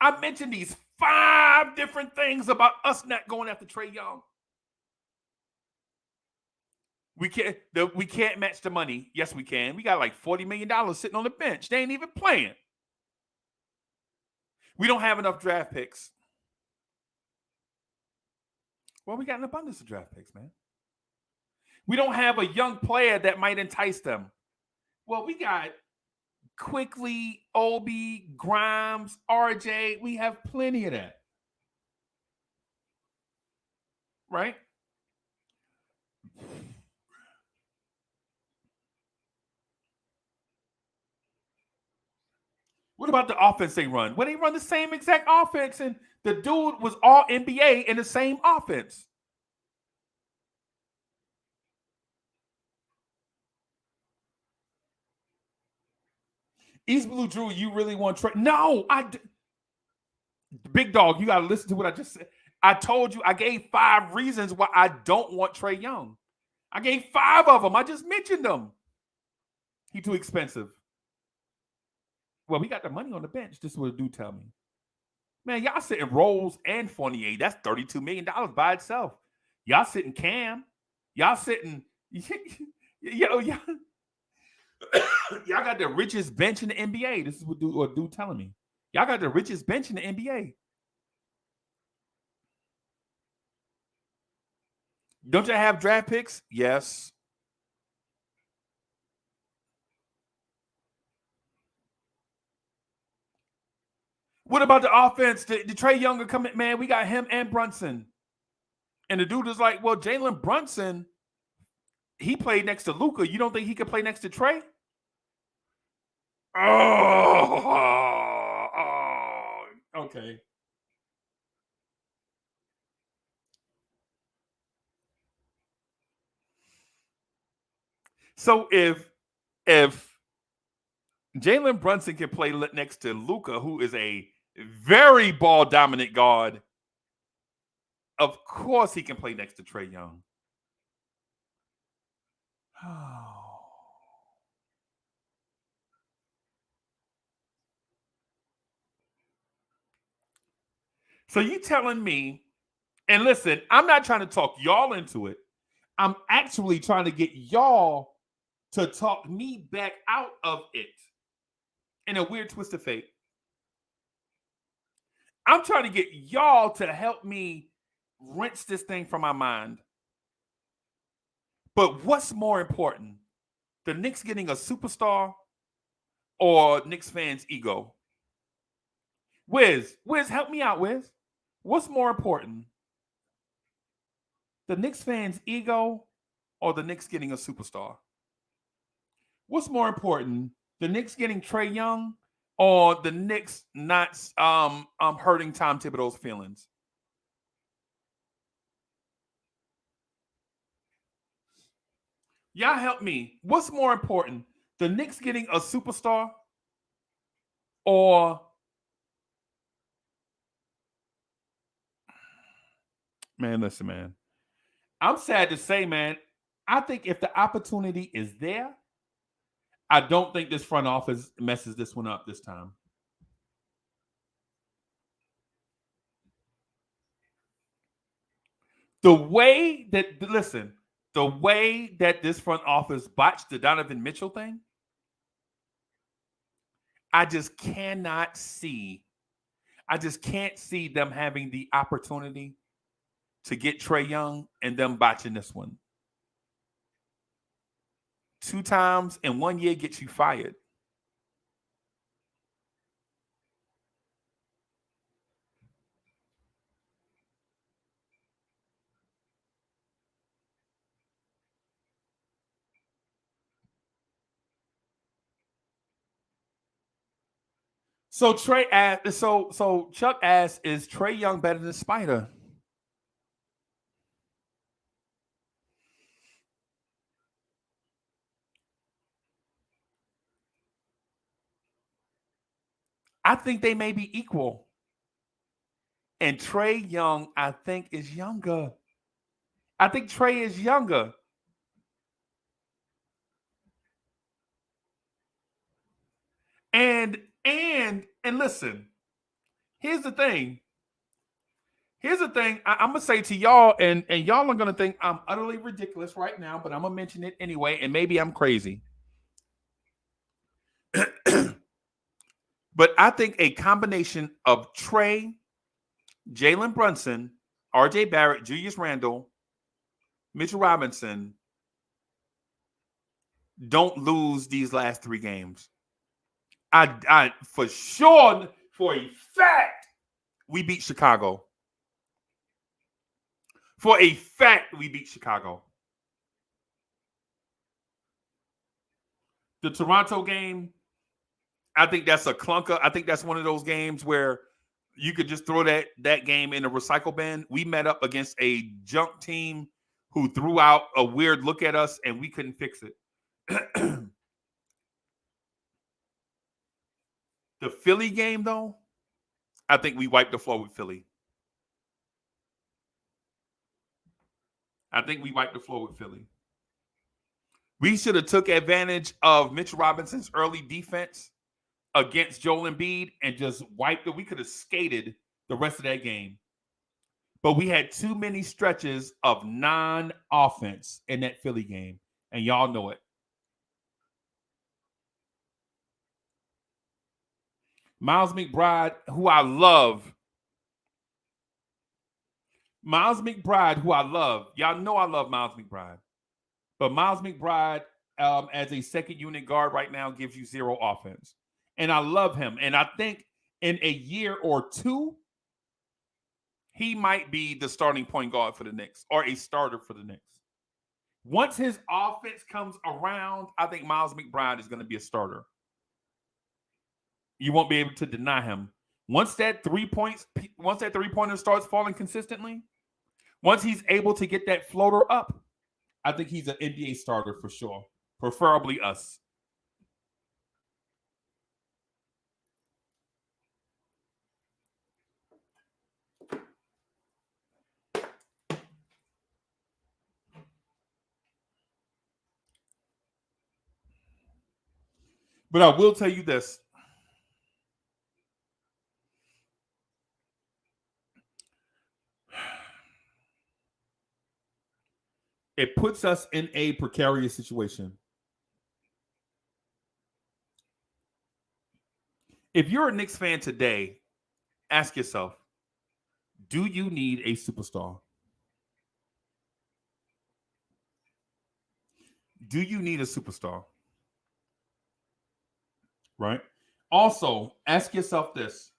Speaker 1: I mentioned these 5 different things about us not going after Trae Young. We can't match the money. Yes, we can. We got like $40 million sitting on the bench. They ain't even playing. We don't have enough draft picks. Well, we got an abundance of draft picks, man. We don't have a young player that might entice them. Well, we got Quickly, Obi, Grimes, RJ. We have plenty of that. Right? What about the offense they run? Well, they run the same exact offense, and the dude was all NBA in the same offense. East Blue Drew, you really want Trae? No, Big Dog, you got to listen to what I just said. I told you, I gave 5 reasons why I don't want Trae Young. I gave 5 of them. I just mentioned them. He's too expensive. Well, we got the money on the bench. This is what do tell me. Man, y'all sitting Rose and Fournier. That's $32 million by itself. Y'all sitting Cam. Y'all sitting. Y'all got the richest bench in the NBA. This is what do telling me. Y'all got the richest bench in the NBA. Don't y'all have draft picks? Yes. What about the offense? The Trae Young coming, man. We got him and Brunson. And the dude is like, well, Jalen Brunson, he played next to Luka. You don't think he could play next to Trae? Oh, okay. So if Jalen Brunson can play next to Luka, who is a very ball dominant guard, of course he can play next to Trae Young. So you telling me, and listen, I'm not trying to talk y'all into it. I'm actually trying to get y'all to talk me back out of it in a weird twist of fate. I'm trying to get y'all to help me rinse this thing from my mind. But what's more important? The Knicks getting a superstar or Knicks fans' ego? Wiz, help me out, Wiz. What's more important? The Knicks fans' ego or the Knicks getting a superstar? What's more important? The Knicks getting Trae Young or the Knicks not hurting Tom Thibodeau's feelings? Y'all help me. What's more important? The Knicks getting a superstar or man, listen, man. I'm sad to say, man, I think if the opportunity is there, I don't think this front office messes this one up this time. The way that this front office botched the Donovan Mitchell thing, I just cannot see. I just can't see them having the opportunity to get Trae Young and them botching this one. 2 times in 1 year gets you fired. So Chuck asked, is Trae Young better than Spider? I think they may be equal. And Trae Young, I think, is younger. I think Trae is younger. And listen, here's the thing. I'm gonna say to y'all, and y'all are gonna think I'm utterly ridiculous right now, but I'm gonna mention it anyway, and maybe I'm crazy. But I think a combination of Trae, Jalen Brunson, RJ Barrett, Julius Randle, Mitchell Robinson don't lose these last 3 games. I for sure, for a fact, we beat Chicago. For a fact, we beat Chicago. The Toronto game, I think that's a clunker. I think that's one of those games where you could just throw that game in a recycle bin. We met up against a junk team who threw out a weird look at us, and we couldn't fix it. The Philly game, though, I think we wiped the floor with Philly. I think we wiped the floor with Philly. We should have took advantage of Mitch Robinson's early defense against Joel Embiid and just wiped it. We could have skated the rest of that game. But we had too many stretches of non-offense in that Philly game, and y'all know it. Miles McBride, who I love. Y'all know I love Miles McBride. But Miles McBride, as a second unit guard right now, gives you zero offense. And I love him. And I think in a year or two, he might be the starting point guard for the Knicks or a starter for the Knicks. Once his offense comes around, I think Miles McBride is going to be a starter. You won't be able to deny him. Once that three-pointer starts falling consistently, once he's able to get that floater up, I think he's an NBA starter for sure. Preferably us. But I will tell you this. It puts us in a precarious situation. If you're a Knicks fan today, ask yourself, do you need a superstar? Do you need a superstar? Right? Also, ask yourself this.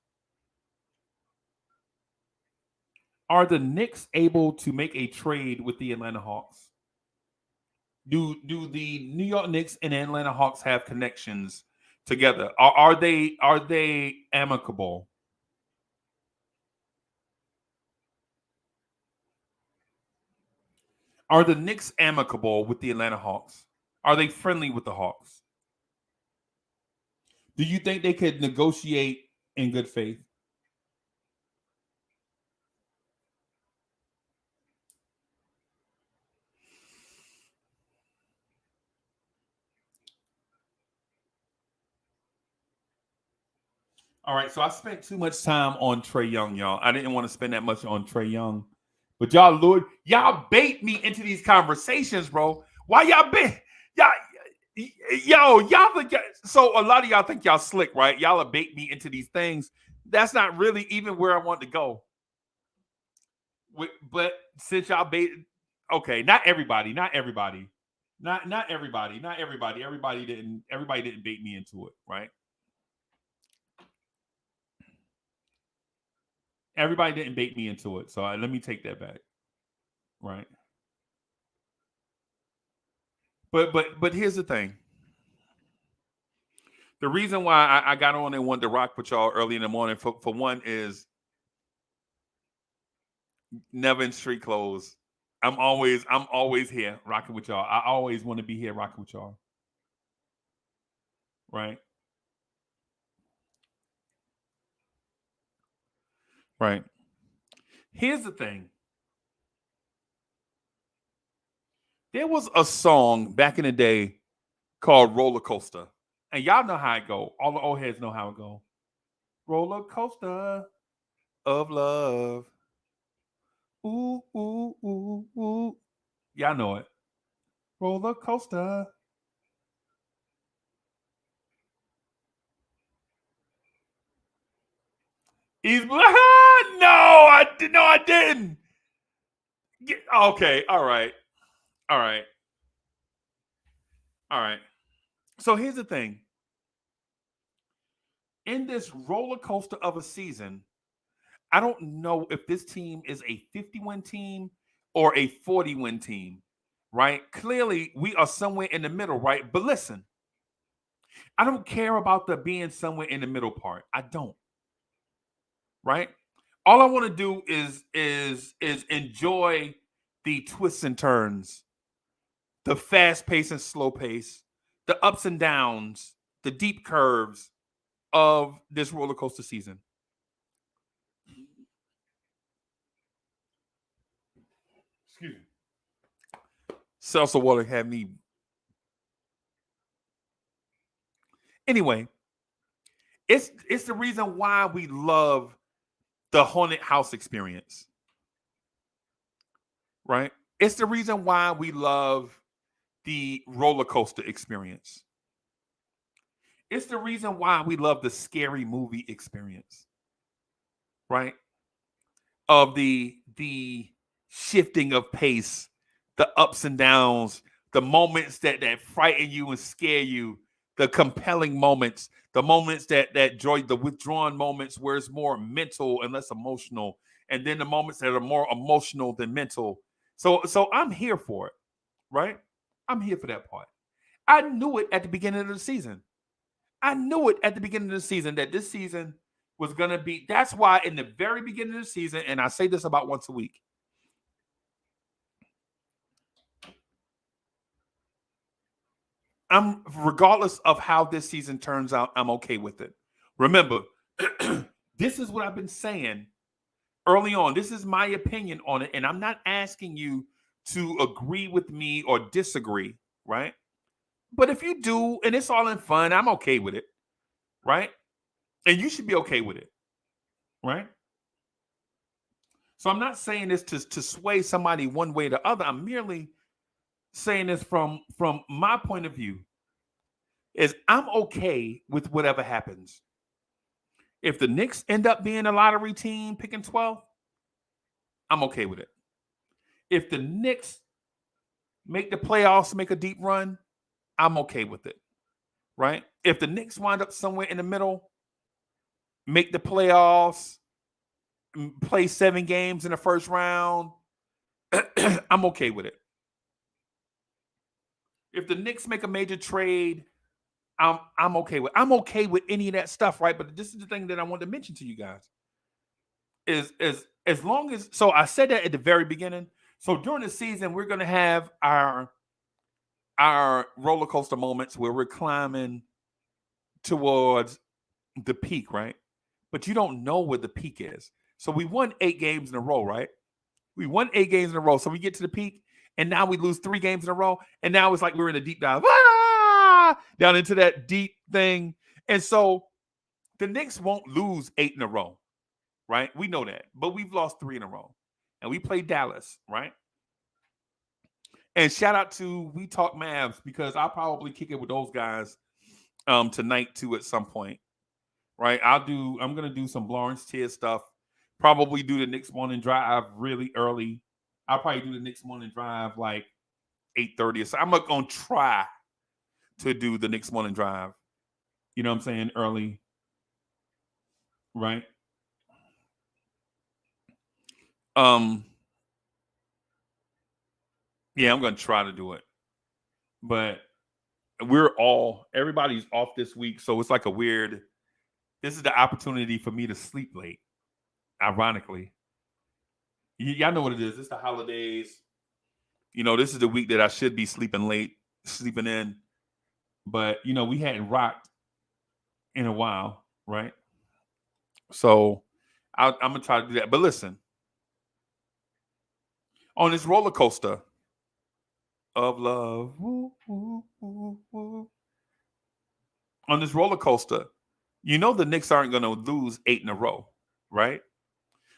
Speaker 1: Are the Knicks able to make a trade with the Atlanta Hawks? Do the New York Knicks and the Atlanta Hawks have connections together? Are they amicable? Are the Knicks amicable with the Atlanta Hawks? Are they friendly with the Hawks? Do you think they could negotiate in good faith? All right, so I spent too much time on Trae Young, y'all. I didn't want to spend that much on Trae Young, but y'all bait me into these conversations, bro. Why y'all bait? Y'all, y'all think so? A lot of y'all think y'all slick, right? Y'all are bait me into these things. That's not really even where I want to go. But since y'all bait, okay, not everybody, not everybody, not everybody, not everybody. Everybody didn't bait me into it, right? Everybody didn't bait me into it, so let me take that back, right? But here's the thing. The reason why I got on and wanted to rock with y'all early in the morning, for one, is never in street clothes. I'm always here rocking with y'all. I always want to be here rocking with y'all, right? Right. Here's the thing. There was a song back in the day called Roller Coaster. And y'all know how it go. All the old heads know how it go. Roller coaster of love. Ooh, ooh, ooh, ooh. Y'all know it. Roller coaster. He's no, I didn't. Okay, all right, all right, all right. So here's the thing. In this roller coaster of a season, I don't know if this team is a 50-win team or a 40-win team, right? Clearly, we are somewhere in the middle, right? But listen, I don't care about the being somewhere in the middle part. I don't, right? All I want to do is enjoy the twists and turns, the fast pace and slow pace, the ups and downs, the deep curves of this roller coaster season. Excuse me. Seltzer water had me. Anyway, It's the reason why we love the haunted house experience, right? It's the reason why we love the roller coaster experience. It's the reason why we love the scary movie experience, right? Of the shifting of pace, the ups and downs, the moments that frighten you and scare you, the compelling moments, the moments that joy, the withdrawn moments where it's more mental and less emotional, and then the moments that are more emotional than mental. So I'm here for it, right? I'm here for that part. I knew it at the beginning of the season. I knew it at the beginning of the season that this season was going to be. That's why in the very beginning of the season, and I say this about once a week, I'm regardless of how this season turns out, I'm okay with it. Remember, this is what I've been saying early on. This is my opinion on it, and I'm not asking you to agree with me or disagree, right? But if you do, and it's all in fun, I'm okay with it, right? And you should be okay with it, right? So I'm not saying this to sway somebody one way or the other. I'm merely saying this from my point of view. Is I'm okay with whatever happens. If the Knicks end up being a lottery team picking 12, I'm okay with it. If the Knicks make the playoffs, make a deep run, I'm okay with it. Right? If the Knicks wind up somewhere in the middle, make the playoffs, play 7 games in the first round, I'm okay with it. If the Knicks make a major trade, I'm okay with. I'm okay with any of that stuff, right? But this is the thing that I wanted to mention to you guys. Is as long as so I said that at the very beginning. So during the season, we're gonna have our roller coaster moments where we're climbing towards the peak, right? But you don't know where the peak is. So we won 8 games in a row, right? We won 8 games in a row. So we get to the peak, and now we lose 3 games in a row, and now it's like we're in a deep dive, down into that deep thing. And so the Knicks won't lose 8 in a row, right? We know that, but we've lost 3 in a row, and we played Dallas, right? And shout out to We Talk Mavs because I'll probably kick it with those guys tonight too at some point, right? I'm gonna do some Lawrence Tier stuff. Probably do the Knicks morning drive really early. I'll probably do the Knicks morning drive like 8:30 or so. I'm not gonna try to do the Knicks morning drive. You know what I'm saying? Early, right? Um, yeah, I'm gonna try to do it. But everybody's off this week, so it's like a weird. This is the opportunity for me to sleep late. Ironically, y'all know what it is. It's the holidays. This is the week that I should be sleeping late, sleeping in. But we hadn't rocked in a while, right? So I'm gonna try to do that. But listen, on this roller coaster of love, woo, woo, woo, woo, on this roller coaster, the Knicks aren't gonna lose 8 in a row, right?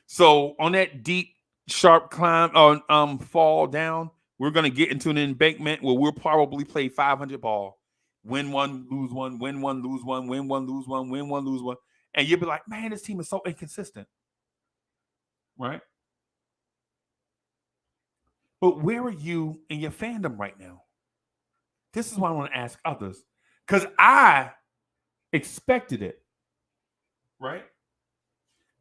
Speaker 1: So on that deep, sharp climb on fall down, we're gonna get into an embankment where we'll probably play 500 ball, win one, lose one, win one, lose one, win one, lose one, win one, lose one, and you'll be like, man, this team is so inconsistent, right? But where are you in your fandom right now? This is what I want to ask others because I expected it, right?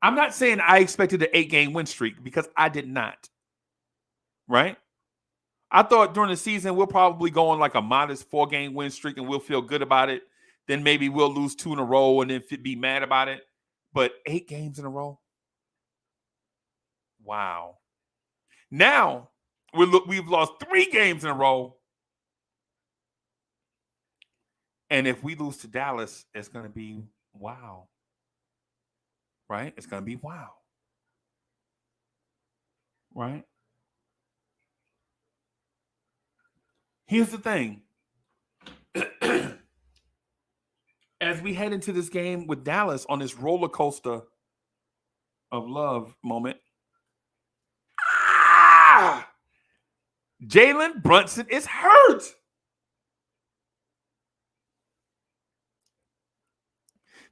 Speaker 1: I'm not saying I expected an 8-game win streak because I did not, right? I thought during the season we'll probably go on like a modest 4-game win streak and we'll feel good about it. Then maybe we'll lose 2 in a row and then be mad about it. But 8 games in a row? Wow. Now we've lost 3 games in a row. And if we lose to Dallas, it's going to be wow. Right? It's going to be wow. Right? Here's the thing. as we head into this game with Dallas on this roller coaster of love moment. Jalen Brunson is hurt.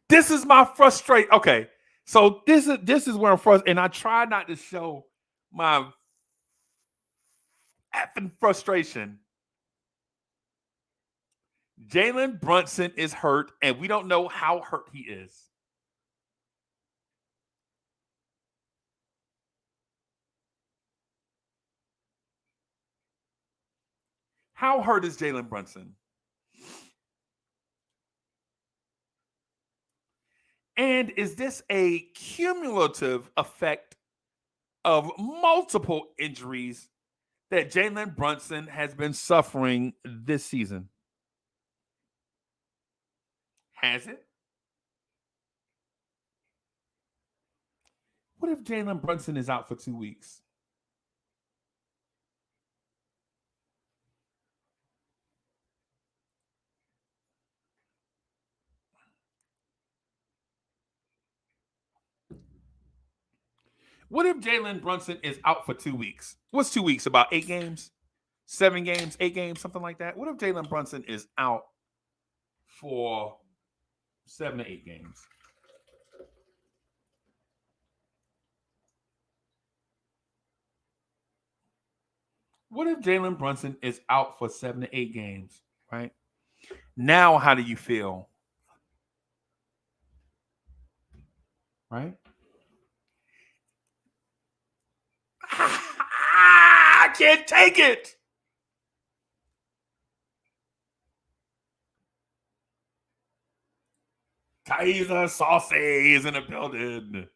Speaker 1: This is my frustration. Okay, so this is where I'm frustrated, and I try not to show my effing frustration. Jalen Brunson is hurt, and we don't know how hurt he is. How hurt is Jalen Brunson? And is this a cumulative effect of multiple injuries that Jalen Brunson has been suffering this season? Has it? What if Jalen Brunson is out for 2 weeks? What if Jalen Brunson is out for 2 weeks? What's 2 weeks? About 8 games? 7 games? 8 games? Something like that? What if Jalen Brunson is out for 7 to 8 games? What if Jalen Brunson is out for 7 to 8 games, right? Now, how do you feel? Right? I can't take it. Kaiser Saucy is in the building.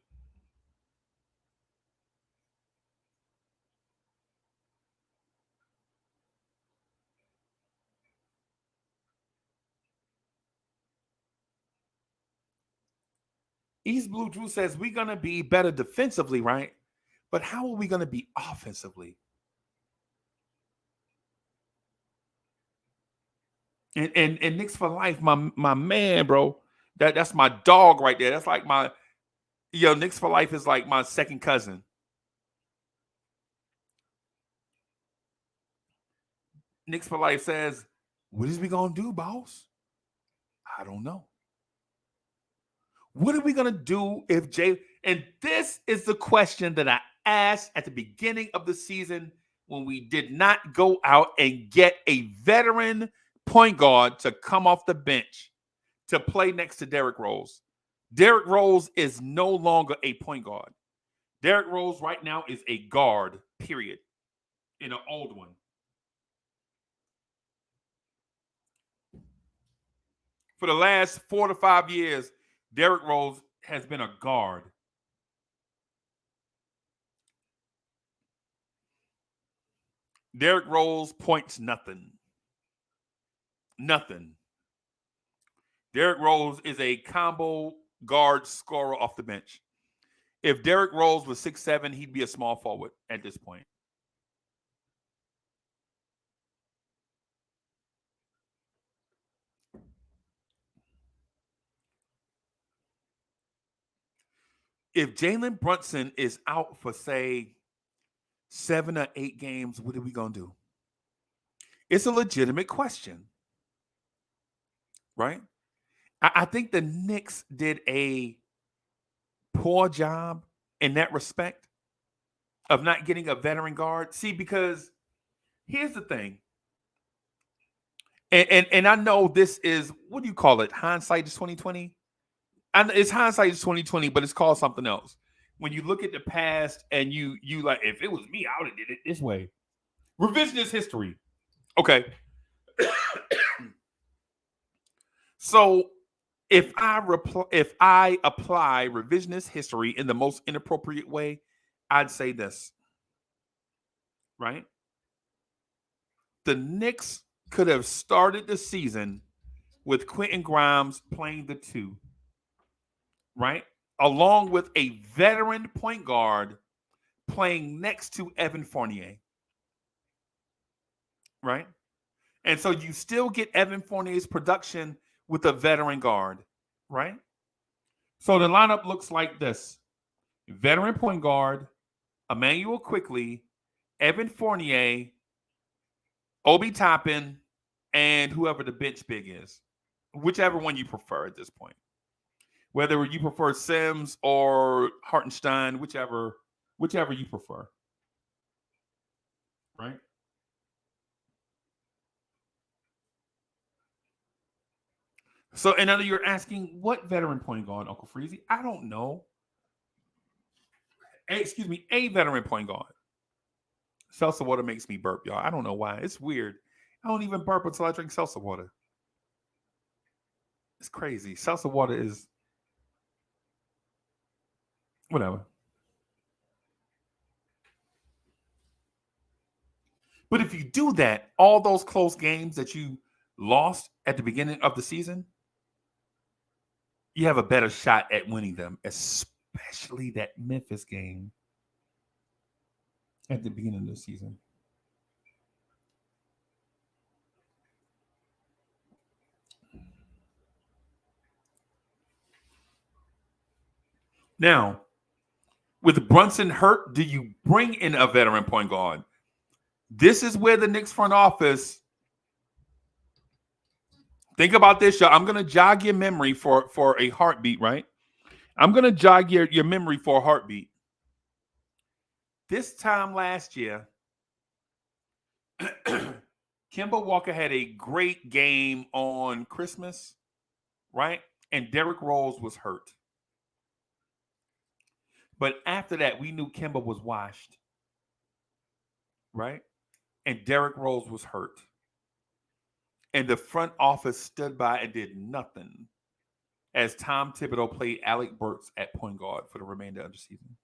Speaker 1: East Blue Drew says we're going to be better defensively, right? But how are we going to be offensively? And Knicks for life, my man, bro. That's my dog right there. That's like my Knicks for life is like my second cousin. Knicks for life says, "What is we gonna do, boss? I don't know. What are we gonna do if Jay?" And this is the question that I asked at the beginning of the season when we did not go out and get a veteran point guard to come off the bench to play next to Derrick Rose. Derrick Rose is no longer a point guard. Derrick Rose right now is a guard, period, in an old one. For the last 4 to 5 years, Derrick Rose has been a guard. Derrick Rose points nothing. Nothing. Derrick Rose is a combo guard scorer off the bench. If Derrick Rose was 6'7", he'd be a small forward at this point. If Jalen Brunson is out for, say, 7 or 8 games, what are we going to do? It's a legitimate question, right? I think the Knicks did a poor job in that respect of not getting a veteran guard. See, because here's the thing. And I know this is, what do you call it? Hindsight is 2020. And it's hindsight is 2020, but it's called something else. When you look at the past and you like, if it was me, I would have did it this way. Revisionist history. Okay. So if I apply revisionist history in the most inappropriate way, I'd say this. Right? The Knicks could have started the season with Quentin Grimes playing the 2, right? Along with a veteran point guard playing next to Evan Fournier, right? And so you still get Evan Fournier's production with a veteran guard. right? So the lineup looks like this: veteran point guard, Emmanuel Quickly, Evan Fournier, Obi Toppin, and whoever the bench big is. Whichever one you prefer at this point. Whether you prefer Sims or Hartenstein, whichever you prefer. Right? So, and now you're asking, what veteran point guard, Uncle Freezy? I don't know. A veteran point guard. Seltzer water makes me burp, y'all. I don't know why. It's weird. I don't even burp until I drink seltzer water. It's crazy. Seltzer water is whatever. But if you do that, all those close games that you lost at the beginning of the season, you have a better shot at winning them, especially that Memphis game at the beginning of the season. Now, with Brunson hurt, do you bring in a veteran point guard? This is where the Knicks front office, think about this, y'all. I'm going to jog your memory for a heartbeat, right? I'm going to jog your memory for a heartbeat. This time last year, Kemba Walker had a great game on Christmas, right? And Derrick Rose was hurt. But after that, we knew Kemba was washed, right? And Derrick Rose was hurt. And the front office stood by and did nothing as Tom Thibodeau played Alec Burks at point guard for the remainder of the season.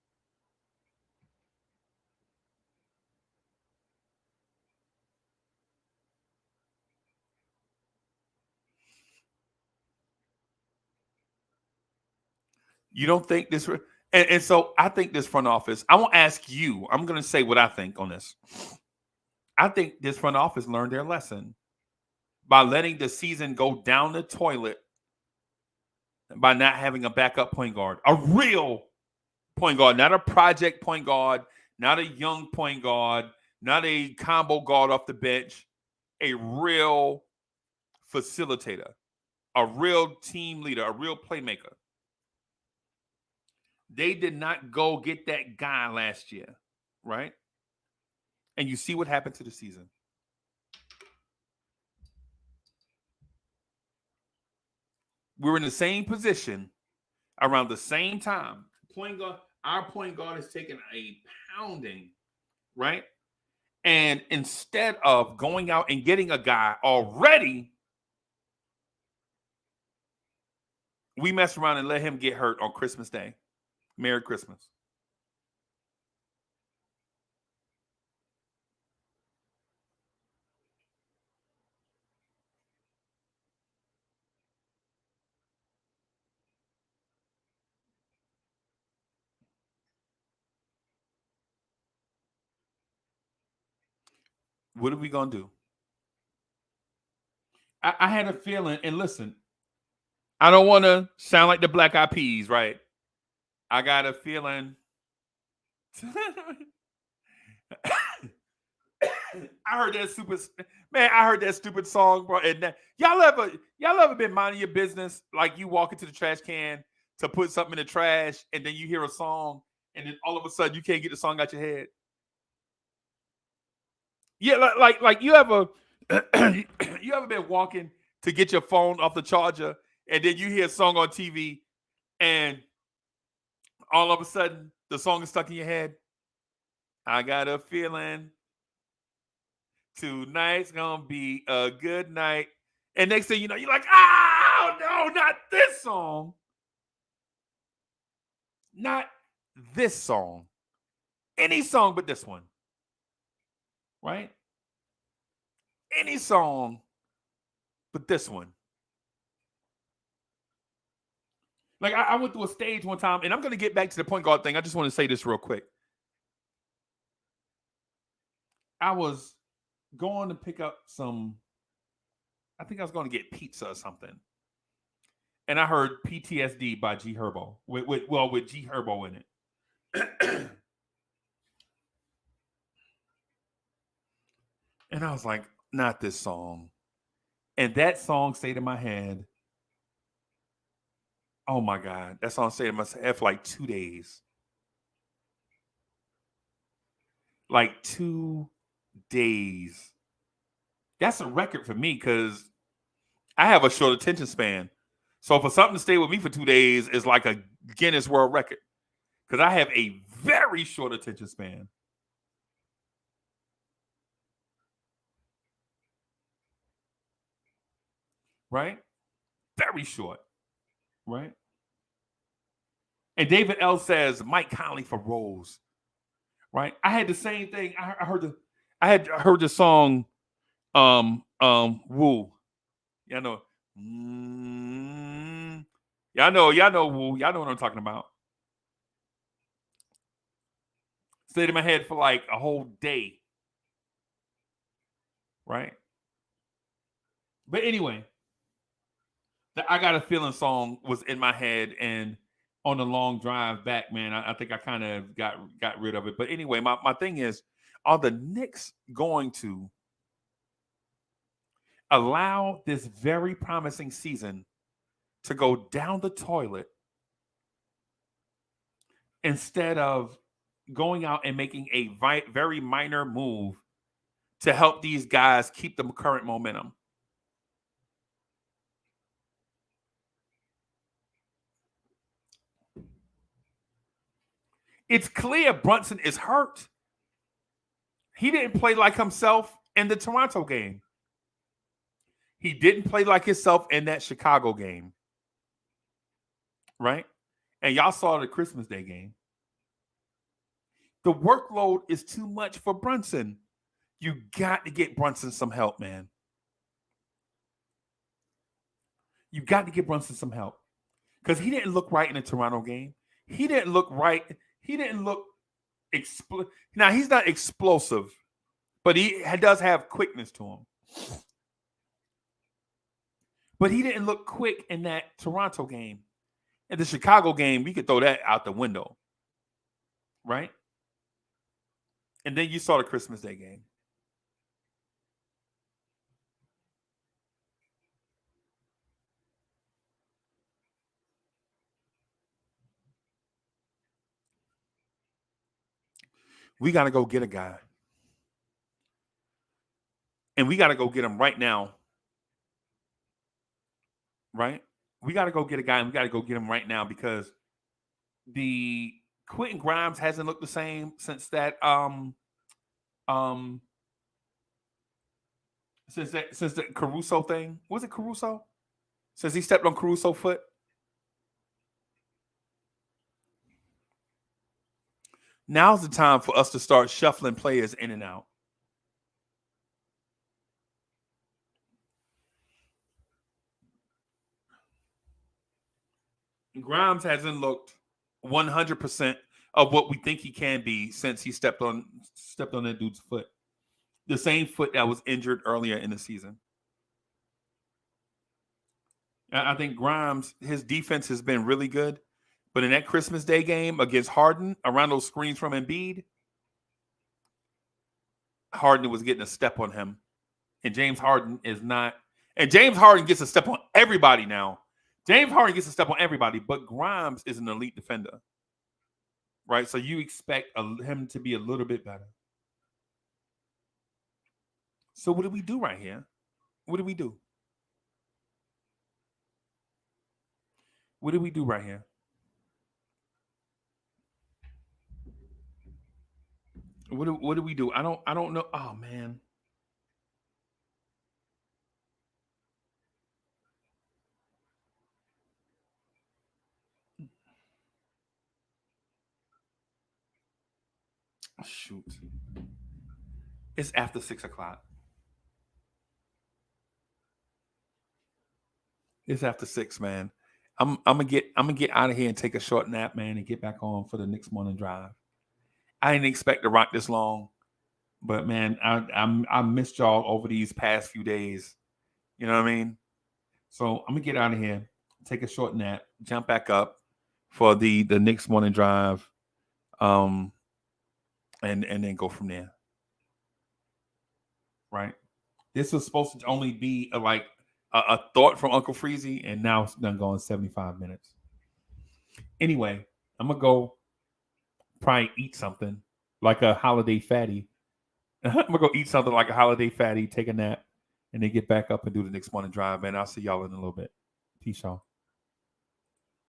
Speaker 1: You don't think this, and so I think this front office, I won't ask you, I'm going to say what I think on this. I think this front office learned their lesson by letting the season go down the toilet by not having a backup point guard, a real point guard, not a project point guard, not a young point guard, not a combo guard off the bench, a real facilitator, a real team leader, a real playmaker. They did not go get that guy last year, right? And you see what happened to the season. We were in the same position around the same time. Point guard, our point guard is taking a pounding, right? And instead of going out and getting a guy already, we messed around and let him get hurt on Christmas Day. Merry Christmas. What are we going to do? I had a feeling, and listen, I don't want to sound like the Black Eyed Peas, right? I got a feeling. I heard that stupid man. I heard that stupid song, bro. And y'all ever been minding your business like you walk into the trash can to put something in the trash, and then you hear a song, and then all of a sudden you can't get the song out your head. Yeah, like you ever you ever been walking to get your phone off the charger, and then you hear a song on TV, and all of a sudden the song is stuck in your head. I got a feeling tonight's gonna be a good night. And next thing you know, you're like, oh no, not this song. Not this song. Any song but this one. Right? Any song but this one. Like I went through a stage one time, and I'm gonna get back to the point guard thing. I just want to say this real quick. I was going to pick up some, I think I was going to get pizza or something. and I heard PTSD by G Herbo with G Herbo in it. And I was like, not this song. And that song stayed in my head. Oh my God. That song stayed in my head for like 2 days. Like 2 days. That's a record for me because I have a short attention span. So for something to stay with me for 2 days is like a Guinness World Record because I have a very short attention span. Right? Very short. Right? And David L says Mike Conley for Rose. Right? I had the same thing. I had heard the song Woo. Y'all know. Y'all know Woo. Y'all know what I'm talking about. Stayed in my head for like a whole day. Right? But anyway, the I Got a Feeling song was in my head, and on the long drive back, man, I think I kind of got rid of it. But anyway, my thing is, are the Knicks going to allow this very promising season to go down the toilet instead of going out and making a very minor move to help these guys keep the current momentum? It's clear Brunson is hurt. He didn't play like himself in the Toronto game. He didn't play like himself in that Chicago game. Right? And y'all saw the Christmas Day game. The workload is too much for Brunson. You got to get Brunson some help, man. You got to get Brunson some help. Because he didn't look right in the Toronto game. He didn't look right. He didn't look now, he's not explosive, but he does have quickness to him. But he didn't look quick in that Toronto game. In the Chicago game, we could throw that out the window. Right? And then you saw the Christmas Day game. We got to go get a guy. And we got to go get him right now. Right? We got to go get a guy, and we got to go get him right now because the Quentin Grimes hasn't looked the same since that since the Caruso thing. Was it Caruso? Since he stepped on Caruso's foot. Now's the time for us to start shuffling players in and out. Grimes hasn't looked 100% of what we think he can be since he stepped on that dude's foot. The same foot that was injured earlier in the season. I think Grimes, his defense has been really good. But in that Christmas Day game against Harden, around those screens from Embiid, Harden was getting a step on him. And James Harden is not. And James Harden gets a step on everybody now. James Harden gets a step on everybody, but Grimes is an elite defender. Right? So you expect him to be a little bit better. So what do we do right here? What do we do? What do we do right here? What do we do? I don't know. Oh man. Shoot. It's after 6:00. It's after 6, man. I'm gonna get out of here and take a short nap, man, and get back on for the next morning drive. I didn't expect to rock this long, but man, I missed y'all over these past few days. You know what I mean? So I'm gonna get out of here. take a short nap, jump back up for the Knicks morning drive, and then go from there. Right. This was supposed to only be a thought from Uncle Freezy, and now it's done going 75 minutes. Anyway, I'm gonna go probably eat something like a holiday fatty. I'm gonna go eat something like a holiday fatty, take a nap, and then get back up and do the next morning drive. And I'll see y'all in a little bit. Peace, y'all.